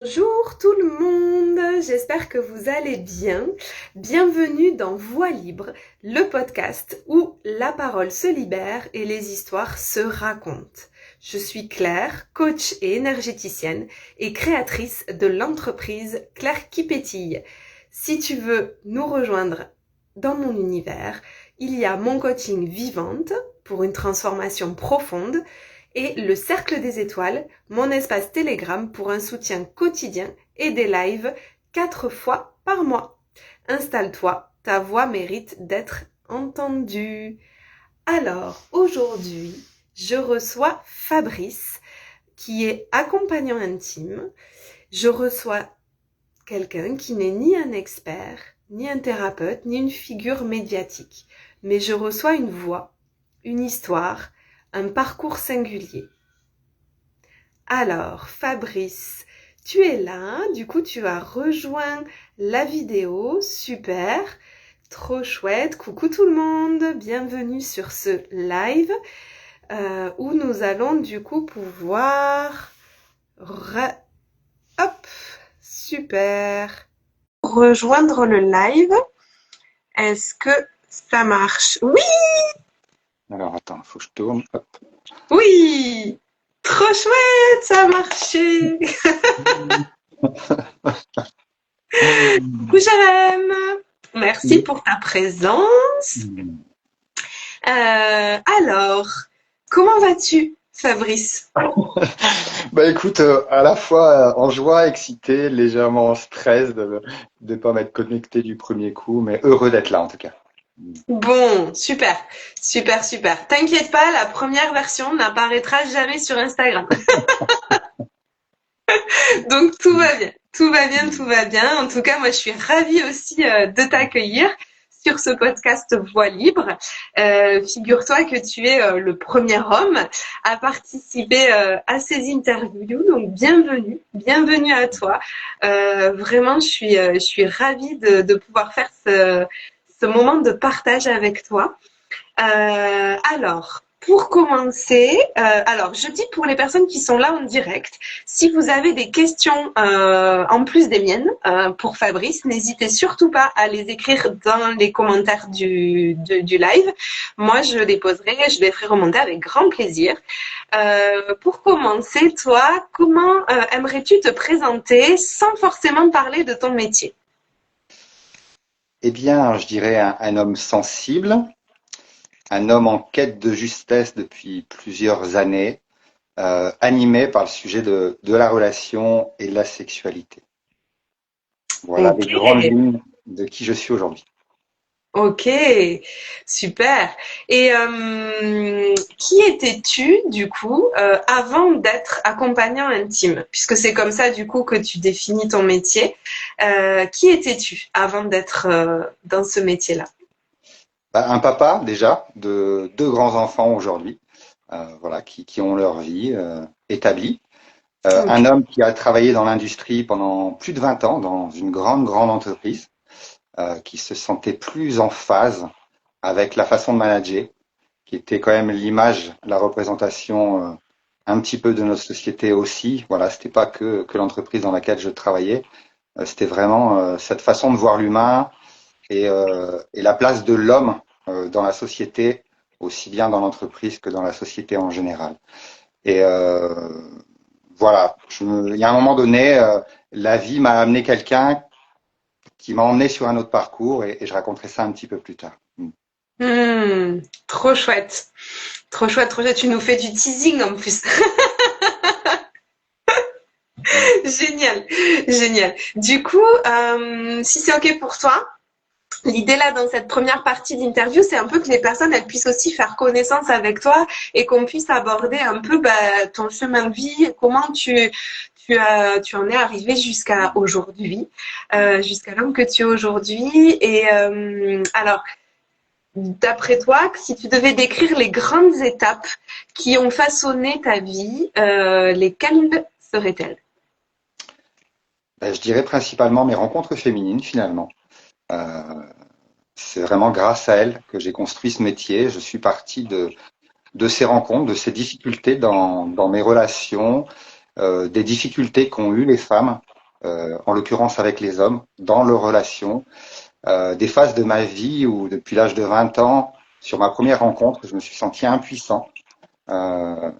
Bonjour tout le monde, j'espère que vous allez bien. Bienvenue dans Voix libre, le podcast où la parole se libère et les histoires se racontent. Je suis Claire, coach et énergéticienne et créatrice de l'entreprise Claire qui pétille. Si tu veux nous rejoindre dans mon univers, il y a mon coaching Vivante pour une transformation profonde et le Cercle des Étoiles, mon espace Telegram pour un soutien quotidien et des lives 4 fois par mois. Installe-toi, ta voix mérite d'être entendue. Alors, aujourd'hui, je reçois Fabrice, qui est accompagnant intime. Je reçois quelqu'un qui n'est ni un expert, ni un thérapeute, ni une figure médiatique. Mais je reçois une voix, une histoire, un parcours singulier. Alors, Fabrice, tu es là, du coup tu as rejoint la vidéo, super, trop chouette, coucou tout le monde, bienvenue sur ce live où nous allons du coup pouvoir, hop, super, rejoindre le live. Est-ce que ça marche? Oui! Alors, attends, il faut que je tourne. Hop. Oui! Trop chouette, ça a marché! Coucou Jérém! Merci pour ta présence. Alors, comment vas-tu, Fabrice? Bah écoute, à la fois en joie, excité, légèrement en stress de ne pas m'être connecté du premier coup, mais heureux d'être là en tout cas. Bon, super, super, super. T'inquiète pas, la première version n'apparaîtra jamais sur Instagram. Donc tout va bien, tout va bien, tout va bien. En tout cas, moi, je suis ravie aussi de t'accueillir sur ce podcast Voix libre. Figure-toi que tu es le premier homme à participer à ces interviews. Donc bienvenue, bienvenue à toi. Vraiment, je suis ravie de pouvoir faire ce moment de partage avec toi. Alors, pour commencer, alors je dis pour les personnes qui sont là en direct, si vous avez des questions en plus des miennes pour Fabrice, n'hésitez surtout pas à les écrire dans les commentaires du live. Moi, je les poserai, je les ferai remonter avec grand plaisir. Pour commencer, toi, comment aimerais-tu te présenter sans forcément parler de ton métier? Eh bien, je dirais un homme sensible, un homme en quête de justesse depuis plusieurs années, animé par le sujet de la relation et de la sexualité. Voilà Ok. les grandes lignes de qui je suis aujourd'hui. Ok, super. Et qui étais-tu du coup avant d'être accompagnant intime? Puisque c'est comme ça du coup que tu définis ton métier. Qui étais-tu avant d'être dans ce métier-là? Bah, un papa déjà de deux grands enfants aujourd'hui, voilà, qui ont leur vie établie. Ok. Un homme qui a travaillé dans l'industrie pendant plus de 20 ans dans une grande entreprise, qui se sentait plus en phase avec la façon de manager, qui était quand même l'image, la représentation un petit peu de notre société aussi. Voilà, c'était pas que l'entreprise dans laquelle je travaillais, c'était vraiment cette façon de voir l'humain et la place de l'homme dans la société, aussi bien dans l'entreprise que dans la société en général. Et voilà, il y a un moment donné, la vie m'a amené quelqu'un qui m'a emmené sur un autre parcours et je raconterai ça un petit peu plus tard. Trop chouette. Trop chouette, trop chouette. Tu nous fais du teasing en plus. Génial, génial. Du coup, si c'est OK pour toi, l'idée là dans cette première partie d'interview, c'est un peu que les personnes elles puissent aussi faire connaissance avec toi et qu'on puisse aborder un peu ton chemin de vie, comment tu en es arrivé jusqu'à aujourd'hui, jusqu'à l'homme que tu es aujourd'hui. Et alors, d'après toi, si tu devais décrire les grandes étapes qui ont façonné ta vie, lesquelles seraient-elles? Je dirais principalement mes rencontres féminines finalement. Euh, c'est vraiment grâce à elles que j'ai construit ce métier. Je suis parti de ces rencontres, de ces difficultés dans mes relations, des difficultés qu'ont eues les femmes. en l'occurrence avec les hommes, dans leurs relations, des phases de ma vie où depuis l'âge de 20 ans, sur ma première rencontre, je me suis senti impuissant, euh,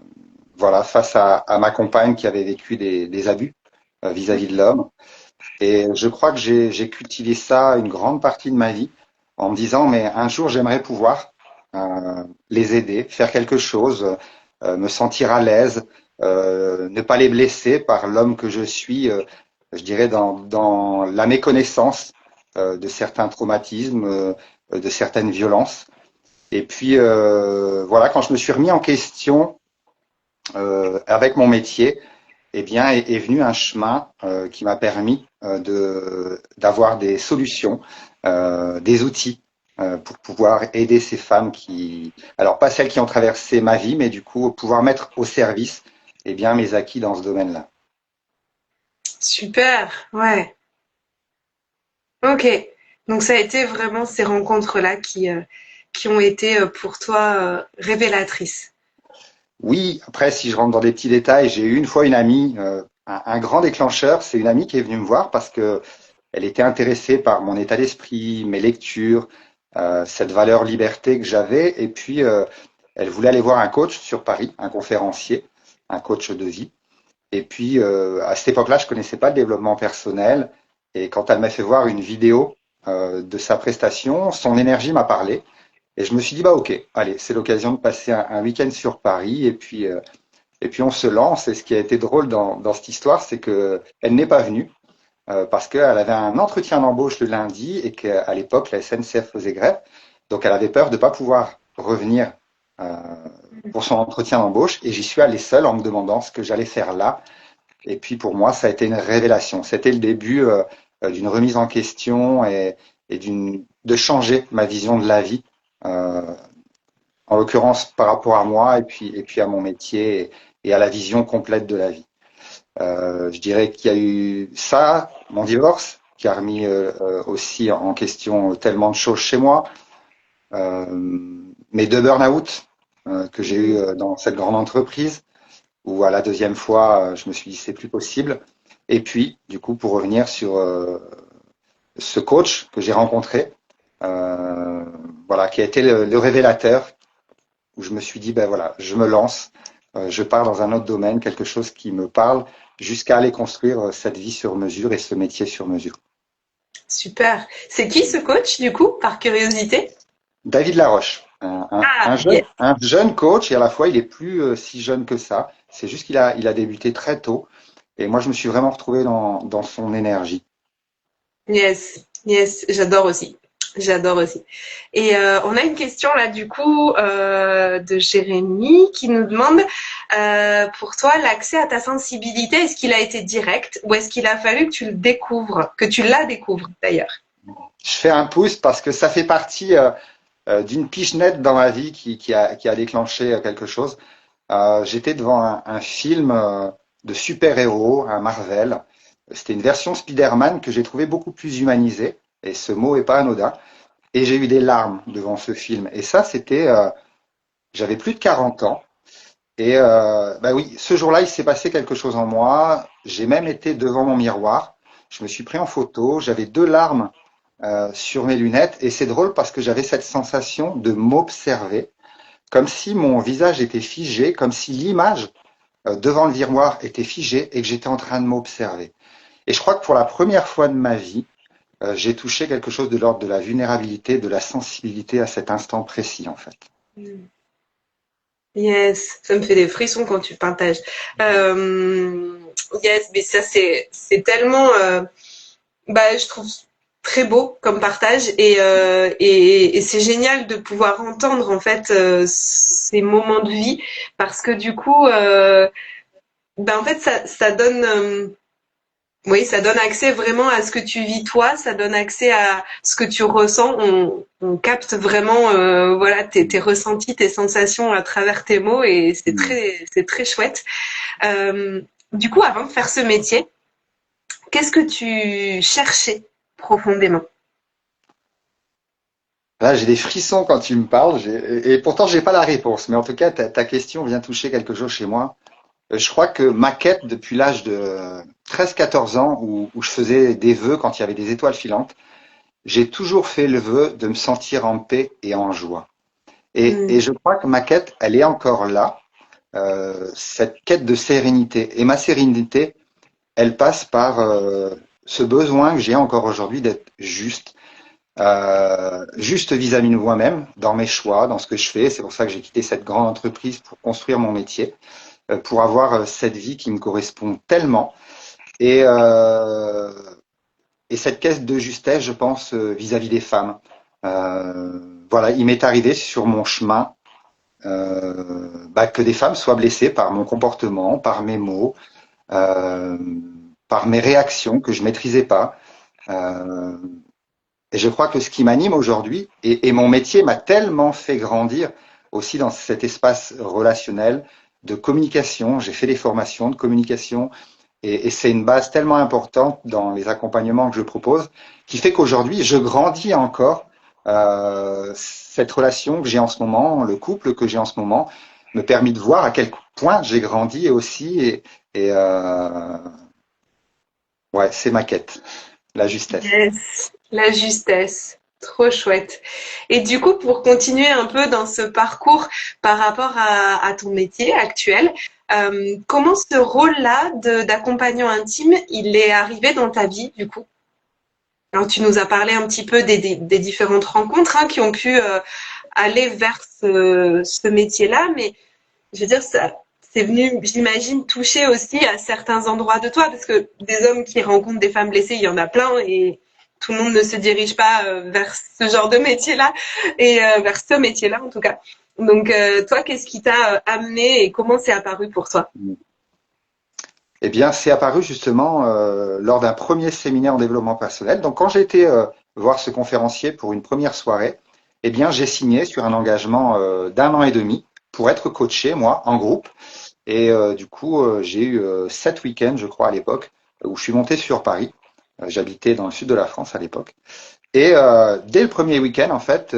voilà, face à ma compagne qui avait vécu des abus vis-à-vis de l'homme. Et je crois que j'ai cultivé ça une grande partie de ma vie en me disant, mais un jour j'aimerais pouvoir les aider, faire quelque chose, me sentir à l'aise, ne pas les blesser par l'homme que je suis, je dirais dans la méconnaissance de certains traumatismes, de certaines violences. Et puis voilà, quand je me suis remis en question avec mon métier, eh bien, est venu un chemin qui m'a permis d'avoir des solutions, des outils pour pouvoir aider ces femmes qui, alors pas celles qui ont traversé ma vie, mais du coup pouvoir mettre au service, eh bien, mes acquis dans ce domaine-là. Super, ouais. Ok. Donc ça a été vraiment ces rencontres-là qui ont été pour toi révélatrices. Oui, après, si je rentre dans des petits détails, j'ai eu une fois une amie, un grand déclencheur, c'est une amie qui est venue me voir parce que elle était intéressée par mon état d'esprit, mes lectures, cette valeur liberté que j'avais, et puis elle voulait aller voir un coach sur Paris, un conférencier, un coach de vie. Et puis à cette époque-là, je connaissais pas le développement personnel, et quand elle m'a fait voir une vidéo de sa prestation, son énergie m'a parlé. Et je me suis dit, bah ok, allez, c'est l'occasion de passer un week-end sur Paris et puis on se lance. Et ce qui a été drôle dans cette histoire, c'est que elle n'est pas venue parce qu'elle avait un entretien d'embauche le lundi et qu'à l'époque, la SNCF faisait grève. Donc elle avait peur de ne pas pouvoir revenir euh, pour son entretien d'embauche. Et j'y suis allé seul en me demandant ce que j'allais faire là. Et puis pour moi, ça a été une révélation. C'était le début d'une remise en question et de changer ma vision de la vie. Euh, en l'occurrence par rapport à moi et puis à mon métier et à la vision complète de la vie. Je dirais qu'il y a eu ça, mon divorce, qui a remis aussi en question tellement de choses chez moi, mes deux burn-out que j'ai eu dans cette grande entreprise, où à la deuxième fois, je me suis dit c'est plus possible. Et puis, du coup, pour revenir sur ce coach que j'ai rencontré, euh, voilà, qui a été le révélateur, où je me suis dit, ben voilà, je me lance, je pars dans un autre domaine, quelque chose qui me parle, jusqu'à aller construire cette vie sur mesure et ce métier sur mesure. Super. C'est qui ce coach du coup, par curiosité? David Laroche, Ah, yes. un jeune coach, et à la fois il est plus si jeune que ça. C'est juste il a débuté très tôt, et moi je me suis vraiment retrouvé dans son énergie. Yes, yes, j'adore aussi. J'adore aussi. Et on a une question là du coup de Jérémy qui nous demande pour toi l'accès à ta sensibilité, est-ce qu'il a été direct ou est-ce qu'il a fallu que tu le découvres, que tu la découvres d'ailleurs? Je fais un pouce parce que ça fait partie d'une pichenette dans ma vie qui a déclenché quelque chose. J'étais devant un film de super-héros, un Marvel. C'était une version Spider-Man que j'ai trouvé beaucoup plus humanisée, et ce mot est pas anodin. Et j'ai eu des larmes devant ce film. Et ça, j'avais plus de 40 ans. Et bah oui, ce jour-là, il s'est passé quelque chose en moi. J'ai même été devant mon miroir. Je me suis pris en photo. J'avais deux larmes sur mes lunettes. Et c'est drôle parce que j'avais cette sensation de m'observer, comme si mon visage était figé, comme si l'image devant le miroir était figée et que j'étais en train de m'observer. Et je crois que pour la première fois de ma vie, j'ai touché quelque chose de l'ordre de la vulnérabilité, de la sensibilité à cet instant précis, en fait. Yes, ça me fait des frissons quand tu partages. Euh, yes, mais ça c'est tellement bah je trouve très beau comme partage et c'est génial de pouvoir entendre en fait ces moments de vie parce que du coup ben en fait ça donne oui, ça donne accès vraiment à ce que tu vis toi, ça donne accès à ce que tu ressens. On capte vraiment voilà tes ressentis, tes sensations à travers tes mots et c'est très chouette. Du coup, avant de faire ce métier, qu'est-ce que tu cherchais profondément? Là, j'ai des frissons quand tu me parles, et pourtant, j'ai pas la réponse. Mais en tout cas, ta question vient toucher quelque chose chez moi. Je crois que ma quête depuis l'âge de 13-14 ans, où je faisais des vœux quand il y avait des étoiles filantes, j'ai toujours fait le vœu de me sentir en paix et en joie. Et Hmm. je crois que ma quête, elle est encore là, cette quête de sérénité. Et ma sérénité, elle passe par ce besoin que j'ai encore aujourd'hui d'être juste, juste vis-à-vis de moi-même, dans mes choix, dans ce que je fais. C'est pour ça que j'ai quitté cette grande entreprise pour construire mon métier, pour avoir cette vie qui me correspond tellement. Et, euh, et cette quête de justesse, je pense, vis-à-vis des femmes. Voilà, il m'est arrivé sur mon chemin que des femmes soient blessées par mon comportement, par mes mots, euh, par mes réactions que je maîtrisais pas. Euh, et je crois que ce qui m'anime aujourd'hui, et mon métier m'a tellement fait grandir aussi dans cet espace relationnel de communication. J'ai fait des formations de communication et c'est une base tellement importante dans les accompagnements que je propose qui fait qu'aujourd'hui, je grandis encore. Cette relation que j'ai en ce moment, le couple que j'ai en ce moment, me permet de voir à quel point j'ai grandi aussi. Et ouais, c'est ma quête, la justesse. Yes, la justesse. Trop chouette. Et du coup, pour continuer un peu dans ce parcours par rapport à ton métier actuel, comment ce rôle-là d'accompagnant intime, il est arrivé dans ta vie, du coup? Alors, tu nous as parlé un petit peu des différentes rencontres hein, qui ont pu aller vers ce métier-là, mais je veux dire, ça, c'est venu, j'imagine, toucher aussi à certains endroits de toi, parce que des hommes qui rencontrent des femmes blessées, il y en a plein, et tout le monde ne se dirige pas vers ce genre de métier-là, et vers ce métier-là en tout cas. Donc, toi, qu'est-ce qui t'a amené et comment c'est apparu pour toi? Eh bien, c'est apparu justement lors d'un premier séminaire en développement personnel. Donc, quand j'ai été voir ce conférencier pour une première soirée, eh bien, j'ai signé sur un engagement d'un an et demi pour être coaché, moi, en groupe. Et du coup, j'ai eu 7 week-ends, je crois, à l'époque, où je suis monté sur Paris. J'habitais dans le sud de la France à l'époque. Et dès le premier week-end, en fait,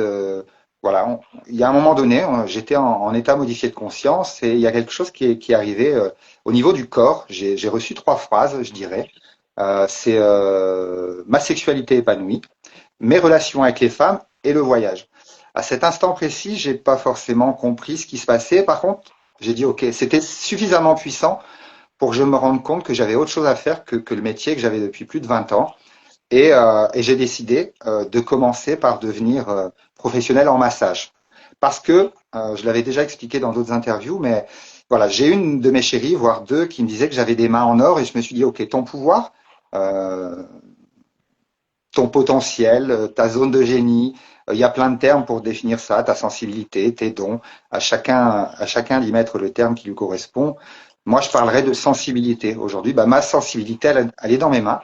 voilà, il y a un moment donné, j'étais en état modifié de conscience et il y a quelque chose qui est arrivé au niveau du corps. J'ai reçu 3 phrases, je dirais. C'est ma sexualité épanouie, mes relations avec les femmes et le voyage. À cet instant précis, j'ai pas forcément compris ce qui se passait. Par contre, j'ai dit OK, c'était suffisamment puissant pour que je me rende compte que j'avais autre chose à faire que le métier que j'avais depuis plus de 20 ans. Et j'ai décidé de commencer par devenir professionnel en massage. Parce que, je l'avais déjà expliqué dans d'autres interviews, mais voilà, j'ai une de mes chéries, voire deux, qui me disait que j'avais des mains en or et je me suis dit, OK, ton pouvoir, euh, ton potentiel, ta zone de génie, il y a plein de termes pour définir ça, ta sensibilité, tes dons, à chacun d'y mettre le terme qui lui correspond. Moi, je parlerai de sensibilité. Aujourd'hui, ma sensibilité, elle est dans mes mains.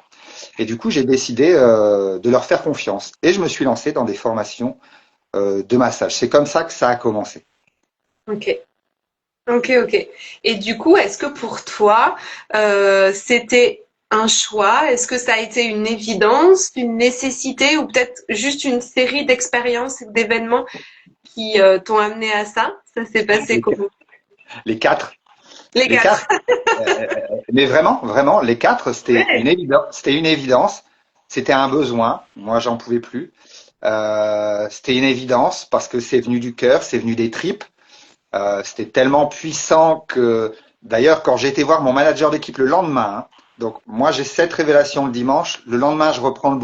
Et du coup, j'ai décidé de leur faire confiance. Et je me suis lancé dans des formations de massage. C'est comme ça que ça a commencé. Ok, ok. Et du coup, est-ce que pour toi, c'était un choix? Est-ce que ça a été une évidence, une nécessité ou peut-être juste une série d'expériences et d'événements qui t'ont amené à ça? Ça s'est passé Les, comment? les quatre, Les les quatre. quatre. Mais vraiment, vraiment, les quatre, c'était une Ouais. évidence. C'était une évidence. C'était un besoin. Moi, j'en pouvais plus. C'était une évidence parce que c'est venu du cœur, c'est venu des tripes. C'était tellement puissant que, d'ailleurs, quand j'ai été voir mon manager d'équipe le lendemain, hein, donc moi j'ai cette révélation le dimanche, le lendemain je reprends le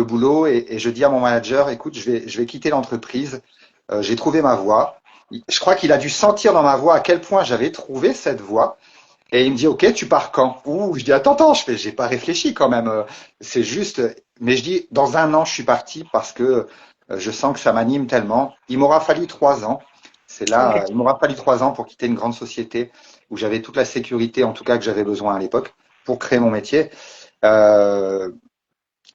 boulot et je dis à mon manager, écoute, je vais quitter l'entreprise, j'ai trouvé ma voie. Je crois qu'il a dû sentir dans ma voix à quel point j'avais trouvé cette voie. Et il me dit, ok, tu pars quand? Ouh, je dis, attends, j'ai pas réfléchi quand même. C'est juste, mais je dis, dans un an, je suis parti parce que je sens que ça m'anime tellement. Il m'aura fallu 3 ans. C'est là, Ok. il m'aura fallu 3 ans pour quitter une grande société où j'avais toute la sécurité, en tout cas que j'avais besoin à l'époque, pour créer mon métier. Euh,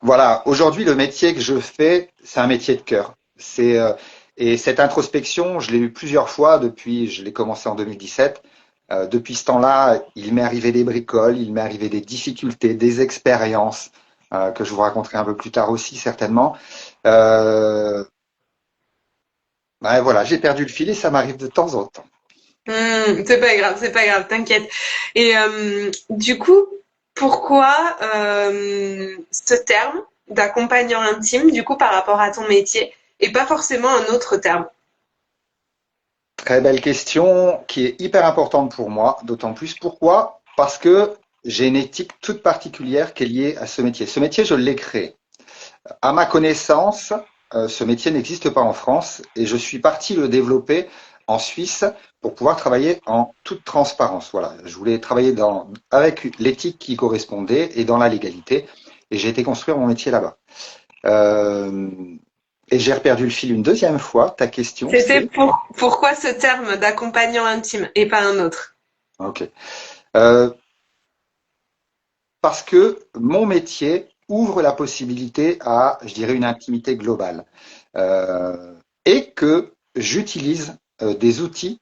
voilà, aujourd'hui, le métier que je fais, c'est un métier de cœur. Et cette introspection, je l'ai eu plusieurs fois depuis, je l'ai commencé en 2017. Depuis ce temps-là, il m'est arrivé des bricoles, il m'est arrivé des difficultés, des expériences que je vous raconterai un peu plus tard aussi certainement. Euh, ouais, voilà, j'ai perdu le fil et ça m'arrive de temps en temps. C'est pas grave, t'inquiète. Et du coup, pourquoi ce terme d'accompagnant intime, du coup, par rapport à ton métier, et pas forcément un autre terme? Très belle question qui est hyper importante pour moi, d'autant plus pourquoi? Parce que j'ai une éthique toute particulière qui est liée à ce métier. Ce métier, je l'ai créé. À ma connaissance, ce métier n'existe pas en France et je suis parti le développer en Suisse pour pouvoir travailler en toute transparence. Voilà, je voulais travailler avec l'éthique qui correspondait et dans la légalité et j'ai été construire mon métier là-bas. Euh, et j'ai perdu le fil une deuxième fois. Ta question, C'était c'est? pourquoi ce terme d'accompagnant intime et pas un autre? Ok. Euh, Parce que mon métier ouvre la possibilité à, je dirais, une intimité globale. Et que j'utilise des outils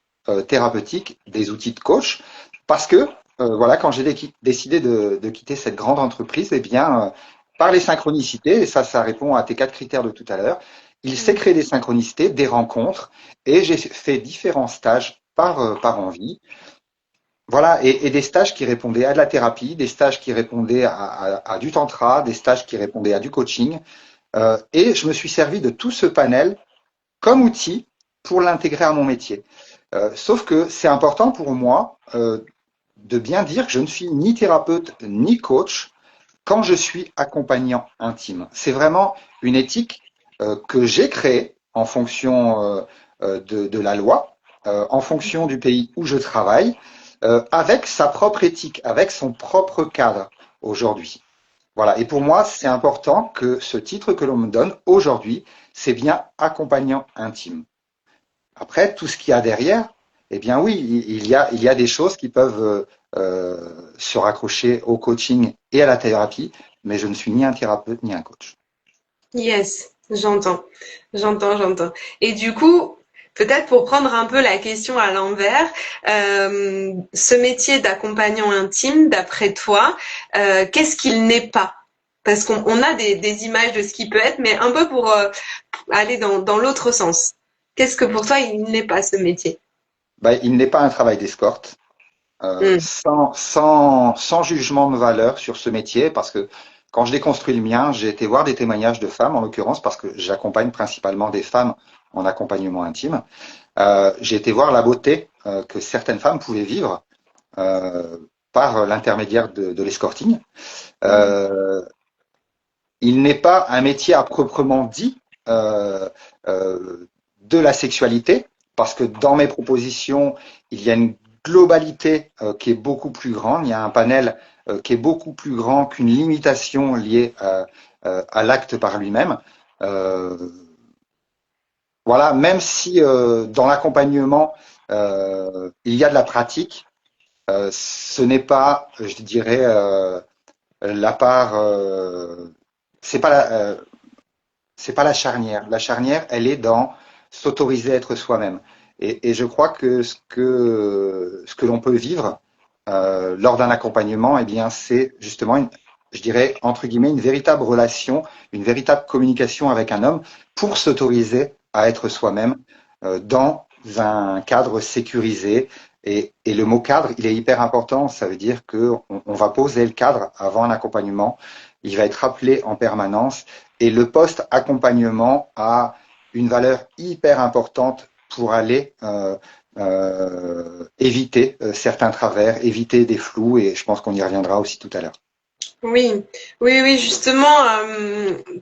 thérapeutiques, des outils de coach, parce que voilà, quand j'ai décidé de quitter cette grande entreprise, eh bien, par les synchronicités, et ça répond à tes 4 critères de tout à l'heure, il s'est créé des synchronicités, des rencontres, et j'ai fait différents stages par envie. Voilà, et des stages qui répondaient à de la thérapie, des stages qui répondaient à du tantra, des stages qui répondaient à du coaching. Et je me suis servi de tout ce panel comme outil pour l'intégrer à mon métier. Sauf que c'est important pour moi de bien dire que je ne suis ni thérapeute ni coach quand je suis accompagnant intime. C'est vraiment une éthique que j'ai créée en fonction de la loi, en fonction du pays où je travaille, avec sa propre éthique, avec son propre cadre aujourd'hui. Voilà. Et pour moi, c'est important que ce titre que l'on me donne aujourd'hui, c'est bien accompagnant intime. Après, tout ce qu'il y a derrière, eh bien oui, il y a des choses qui peuvent se raccrocher au coaching et à la thérapie, mais je ne suis ni un thérapeute ni un coach. Yes, j'entends. Et du coup, peut-être pour prendre un peu la question à l'envers, ce métier d'accompagnant intime, d'après toi, qu'est-ce qu'il n'est pas? Parce qu'on a des images de ce qui peut être, mais un peu pour aller dans l'autre sens. Qu'est-ce que pour toi il n'est pas ce métier? Ben, il n'est pas un travail d'escorte, Hmm. sans jugement de valeur sur ce métier, parce que quand je l'ai construit le mien, j'ai été voir des témoignages de femmes, en l'occurrence, parce que j'accompagne principalement des femmes en accompagnement intime. J'ai été voir la beauté que certaines femmes pouvaient vivre euh, par l'intermédiaire de l'escorting. Euh, il n'est pas un métier à proprement dit euh, de la sexualité, parce que dans mes propositions, il y a une globalité qui est beaucoup plus grande, il y a un panel qui est beaucoup plus grand qu'une limitation liée à l'acte par lui-même. Euh, voilà, même si dans l'accompagnement, il y a de la pratique, ce n'est pas, je dirais, la part, c'est pas c'est pas la charnière. La charnière, elle est dans s'autoriser à être soi-même. Et je crois que ce que l'on peut vivre lors d'un accompagnement, eh bien, c'est justement je dirais entre guillemets, une véritable relation, une véritable communication avec un homme pour s'autoriser à être soi-même dans un cadre sécurisé. Et le mot cadre, il est hyper important. Ça veut dire que on va poser le cadre avant un accompagnement. Il va être rappelé en permanence. Et le post-accompagnement a une valeur hyper importante pour aller éviter certains travers, éviter des flous, et je pense qu'on y reviendra aussi tout à l'heure. Oui, oui, justement,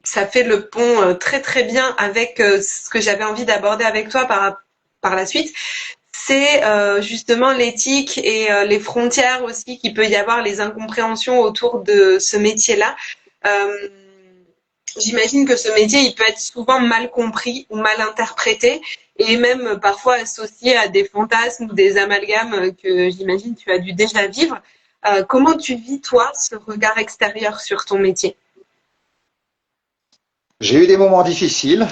ça fait le pont très très bien avec ce que j'avais envie d'aborder avec toi par la suite. C'est justement l'éthique et les frontières aussi qu'il peut y avoir, les incompréhensions autour de ce métier-là. Euh, J'imagine que ce métier, il peut être souvent mal compris ou mal interprété et même parfois associé à des fantasmes ou des amalgames que j'imagine tu as dû déjà vivre. Comment tu vis, toi, ce regard extérieur sur ton métier? J'ai eu des moments difficiles,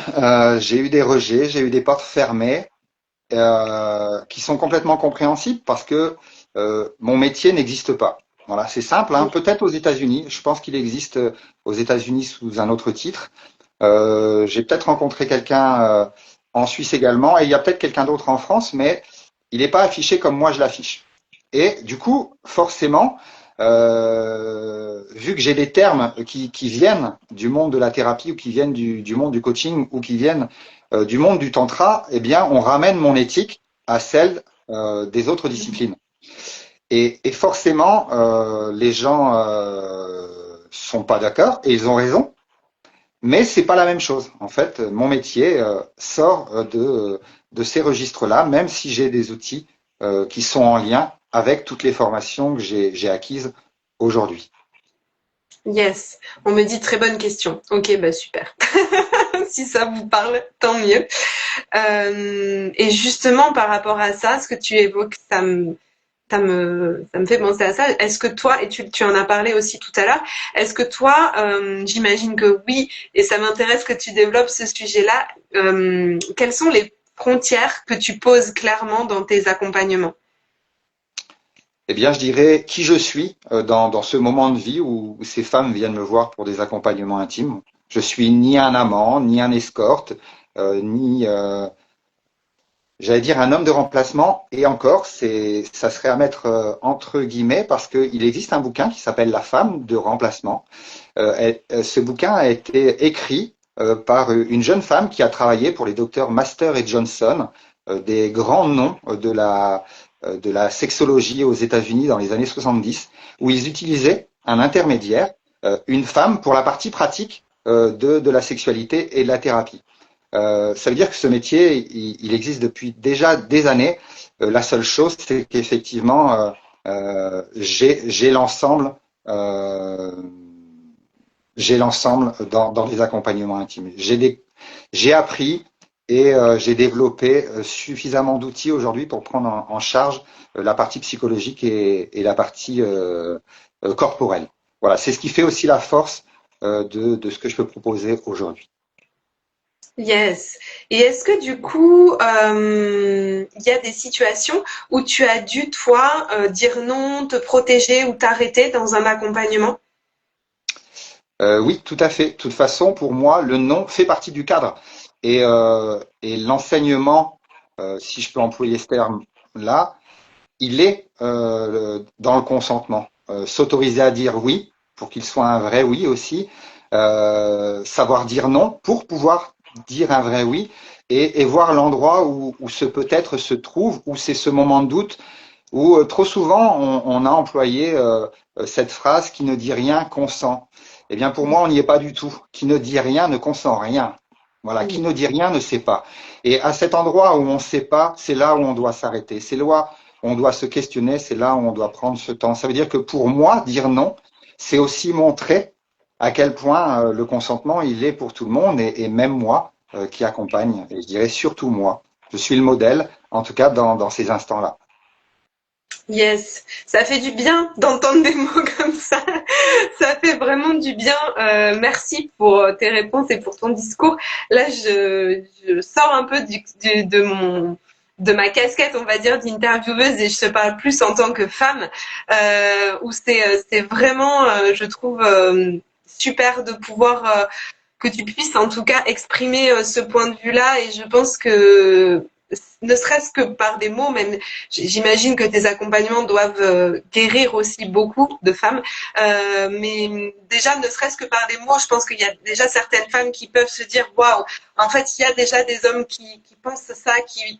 j'ai eu des rejets, j'ai eu des portes fermées qui sont complètement compréhensibles parce que mon métier n'existe pas. Voilà, c'est simple, hein. Peut-être aux États-Unis. Je pense qu'il existe aux États-Unis sous un autre titre. J'ai peut-être rencontré quelqu'un en Suisse également, et il y a peut-être quelqu'un d'autre en France, mais il n'est pas affiché comme moi je l'affiche. Et du coup, forcément, vu que j'ai des termes qui viennent du monde de la thérapie ou qui viennent du monde du coaching ou qui viennent du monde du tantra, eh bien, on ramène mon éthique à celle des autres disciplines. Et forcément, les gens sont pas d'accord et ils ont raison. Mais c'est pas la même chose. En fait, mon métier sort de ces registres-là, même si j'ai des outils qui sont en lien avec toutes les formations que j'ai acquises aujourd'hui. Yes, on me dit très bonne question. Ok, bah super. Si ça vous parle, tant mieux. Et justement, par rapport à ça, ce que tu évoques, ça me fait penser à ça. Est-ce que toi, et tu en as parlé aussi tout à l'heure, est-ce que toi, j'imagine que oui, et ça m'intéresse que tu développes ce sujet-là, quelles sont les frontières que tu poses clairement dans tes accompagnements? Eh bien, je dirais qui je suis dans ce moment de vie où ces femmes viennent me voir pour des accompagnements intimes. Je suis ni un amant, ni un escorte, ni, j'allais dire, un homme de remplacement. Et encore, ça serait à mettre entre guillemets parce qu'il existe un bouquin qui s'appelle La femme de remplacement. Ce bouquin a été écrit par une jeune femme qui a travaillé pour les docteurs Master et Johnson, des grands noms de la sexologie aux États-Unis dans les années 70, où ils utilisaient un intermédiaire, une femme, pour la partie pratique de la sexualité et de la thérapie. Ça veut dire que ce métier, il existe depuis déjà des années. La seule chose, c'est qu'effectivement, j'ai l'ensemble. J'ai l'ensemble dans les accompagnements intimes. J'ai appris et j'ai développé suffisamment d'outils aujourd'hui pour prendre en charge la partie psychologique et la partie corporelle. Voilà, c'est ce qui fait aussi la force de ce que je peux proposer aujourd'hui. Yes. Et est-ce que du coup, il y a des situations où tu as dû, toi, dire non, te protéger ou t'arrêter dans un accompagnement? Oui, tout à fait. De toute façon, pour moi, le non fait partie du cadre. Et l'enseignement, si je peux employer ce terme-là, il est dans le consentement. S'autoriser à dire oui pour qu'il soit un vrai oui aussi. Savoir dire non pour pouvoir dire un vrai oui et voir l'endroit où ce peut-être se trouve, où c'est ce moment de doute, où trop souvent on a employé cette phrase qui ne dit rien consent. Eh bien pour moi on n'y est pas du tout. Qui ne dit rien ne consent rien. Voilà, qui ne dit rien ne sait pas. Et à cet endroit où on ne sait pas, c'est là où on doit s'arrêter. C'est là où on doit se questionner, c'est là où on doit prendre ce temps. Ça veut dire que pour moi, dire non, c'est aussi montrer à quel point le consentement, il est pour tout le monde et même moi qui accompagne, et je dirais surtout moi. Je suis le modèle, en tout cas dans ces instants-là. Yes, ça fait du bien d'entendre des mots comme ça. Ça fait vraiment du bien. Merci pour tes réponses et pour ton discours. Là, je sors un peu de ma casquette, on va dire, d'intervieweuse et je te parle plus en tant que femme, où c'est vraiment, je trouve, super de pouvoir que tu puisses en tout cas exprimer ce point de vue-là. Et je pense que ne serait-ce que par des mots, même j'imagine que tes accompagnements doivent guérir aussi beaucoup de femmes, mais déjà ne serait-ce que par des mots, je pense qu'il y a déjà certaines femmes qui peuvent se dire waouh, en fait il y a déjà des hommes qui pensent ça, qui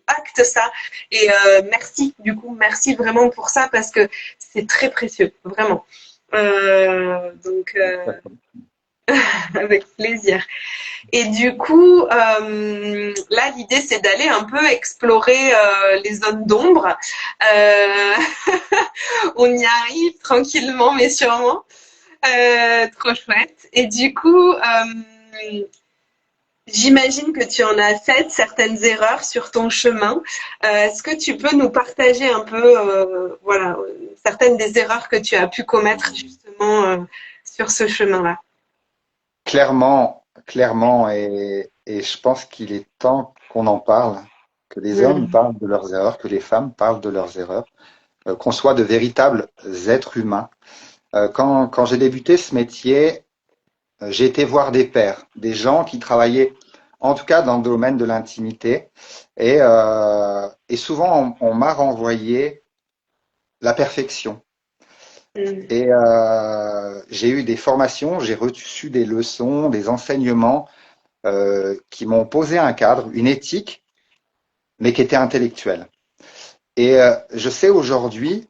actent ça, et merci du coup, merci vraiment pour ça parce que c'est très précieux, vraiment. Donc avec plaisir. Et du coup, là, l'idée, c'est d'aller un peu explorer les zones d'ombre. Euh, on y arrive tranquillement, mais sûrement. Trop chouette. Et du coup, j'imagine que tu en as fait certaines erreurs sur ton chemin. Est-ce que tu peux nous partager un peu, voilà, certaines des erreurs que tu as pu commettre justement sur ce chemin-là? Clairement, clairement, et je pense qu'il est temps qu'on en parle, que les hommes Mm. parlent de leurs erreurs, que les femmes parlent de leurs erreurs, qu'on soit de véritables êtres humains. Quand j'ai débuté ce métier, j'ai été voir des pairs, des gens qui travaillaient en tout cas dans le domaine de l'intimité. Et souvent, on m'a renvoyé la perfection. Mm. Et j'ai eu des formations, j'ai reçu des leçons, des enseignements qui m'ont posé un cadre, une éthique, mais qui était intellectuelle. Et je sais aujourd'hui,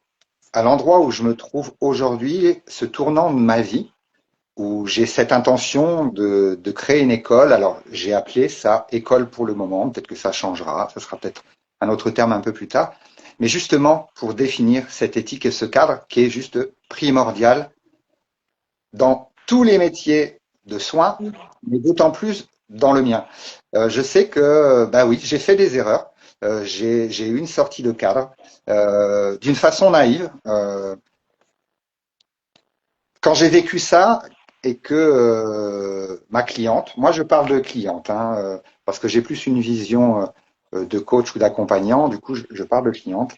à l'endroit où je me trouve aujourd'hui, ce tournant de ma vie, où j'ai cette intention de créer une école. Alors, j'ai appelé ça école pour le moment. Peut-être que ça changera. Ça sera peut-être un autre terme un peu plus tard. Mais justement, pour définir cette éthique et ce cadre qui est juste primordial dans tous les métiers de soins, mais d'autant plus dans le mien. Je sais que, bah oui, j'ai fait des erreurs. J'ai eu une sortie de cadre d'une façon naïve. Quand j'ai vécu ça et que ma cliente, moi je parle de cliente, hein, parce que j'ai plus une vision de coach ou d'accompagnant, du coup je parle de cliente.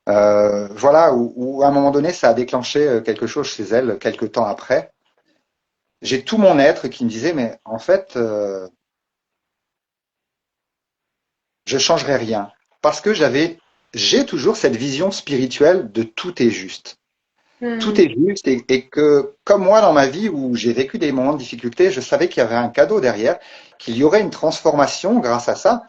Voilà, où à un moment donné ça a déclenché quelque chose chez elle quelques temps après. J'ai tout mon être qui me disait, mais en fait, je changerai rien. Parce que j'ai toujours cette vision spirituelle de tout est juste. Tout Mm. est juste et que, comme moi dans ma vie où j'ai vécu des moments de difficulté, je savais qu'il y avait un cadeau derrière, qu'il y aurait une transformation grâce à ça.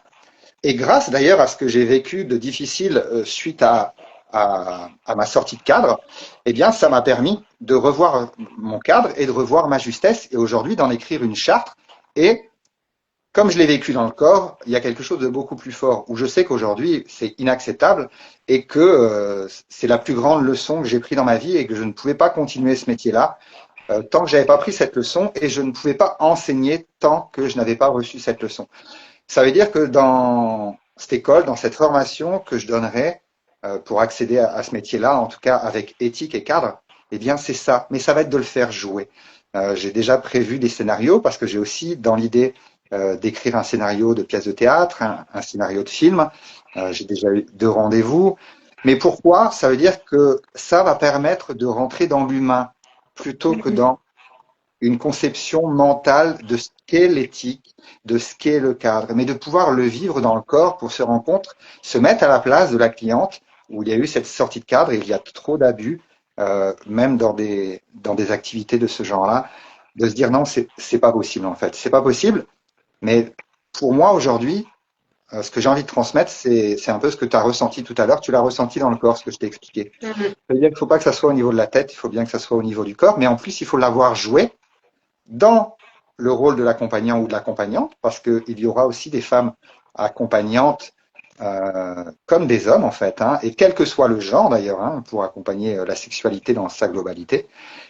Et grâce d'ailleurs à ce que j'ai vécu de difficile suite à ma sortie de cadre, eh bien, ça m'a permis de revoir mon cadre et de revoir ma justesse et aujourd'hui d'en écrire une charte. Et comme je l'ai vécu dans le corps, il y a quelque chose de beaucoup plus fort où je sais qu'aujourd'hui c'est inacceptable et que c'est la plus grande leçon que j'ai prise dans ma vie et que je ne pouvais pas continuer ce métier-là tant que j'avais pas pris cette leçon et je ne pouvais pas enseigner tant que je n'avais pas reçu cette leçon. Ça veut dire que dans cette école, dans cette formation que je donnerai pour accéder à ce métier-là, en tout cas avec éthique et cadre, eh bien c'est ça. Mais ça va être de le faire jouer. J'ai déjà prévu des scénarios parce que j'ai aussi dans l'idée d'écrire un scénario de pièce de théâtre, un scénario de film. J'ai déjà eu 2 rendez-vous. Mais pourquoi? Ça veut dire que ça va permettre de rentrer dans l'humain plutôt que dans une conception mentale de ce qu'est l'éthique, de ce qu'est le cadre, mais de pouvoir le vivre dans le corps pour se rendre compte, se mettre à la place de la cliente où il y a eu cette sortie de cadre et il y a trop d'abus, même dans des activités de ce genre-là, de se dire non, c'est pas possible en fait, c'est pas possible. Mais pour moi aujourd'hui, ce que j'ai envie de transmettre, c'est un peu ce que tu as ressenti tout à l'heure. Tu l'as ressenti dans le corps, ce que je t'ai expliqué. Mm. Ça veut dire qu'il ne faut pas que ça soit au niveau de la tête, il faut bien que ça soit au niveau du corps, mais en plus, il faut l'avoir joué dans le rôle de l'accompagnant ou de l'accompagnante, parce qu'il y aura aussi des femmes accompagnantes comme des hommes en fait, hein, et quel que soit le genre d'ailleurs, hein, pour accompagner la sexualité dans sa globalité,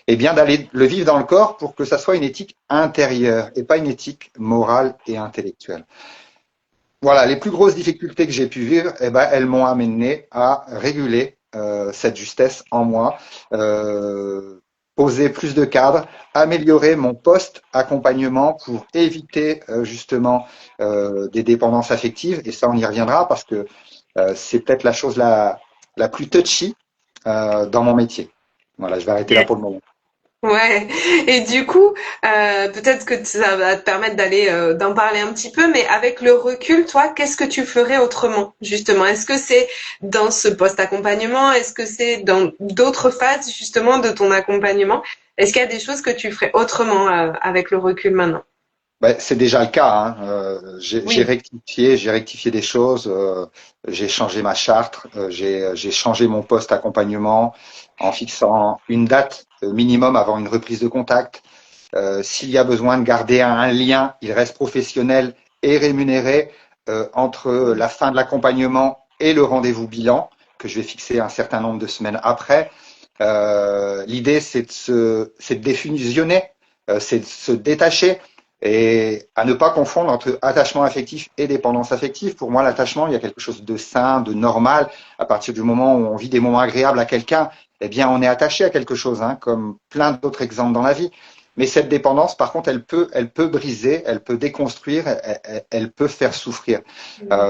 et bien d'aller le vivre dans le corps pour que ça soit une éthique intérieure et pas une éthique morale et intellectuelle. Voilà, les plus grosses difficultés que j'ai pu vivre, eh ben, elles m'ont amené à réguler cette justesse en moi, poser plus de cadres, améliorer mon post-accompagnement pour éviter justement des dépendances affectives. Et ça, on y reviendra parce que c'est peut-être la chose la plus touchy dans mon métier. Voilà, je vais arrêter là pour le moment. Ouais. Et du coup, peut-être que ça va te permettre d'en parler un petit peu, mais avec le recul, toi, qu'est-ce que tu ferais autrement, justement? Est-ce que c'est dans ce post-accompagnement? Est-ce que c'est dans d'autres phases, justement, de ton accompagnement? Est-ce qu'il y a des choses que tu ferais autrement, avec le recul maintenant? Ben, c'est déjà le cas, hein. Oui. J'ai rectifié des choses, j'ai changé ma charte, j'ai changé mon poste accompagnement en fixant une date minimum avant une reprise de contact. S'il y a besoin de garder un lien, il reste professionnel et rémunéré entre la fin de l'accompagnement et le rendez-vous bilan que je vais fixer un certain nombre de semaines après. L'idée, c'est de défusionner, c'est de se détacher et à ne pas confondre entre attachement affectif et dépendance affective. Pour moi, l'attachement, il y a quelque chose de sain, de normal. À partir du moment où on vit des moments agréables à quelqu'un, eh bien, on est attaché à quelque chose, hein, comme plein d'autres exemples dans la vie. Mais cette dépendance, par contre, elle peut briser, elle peut déconstruire, elle peut faire souffrir.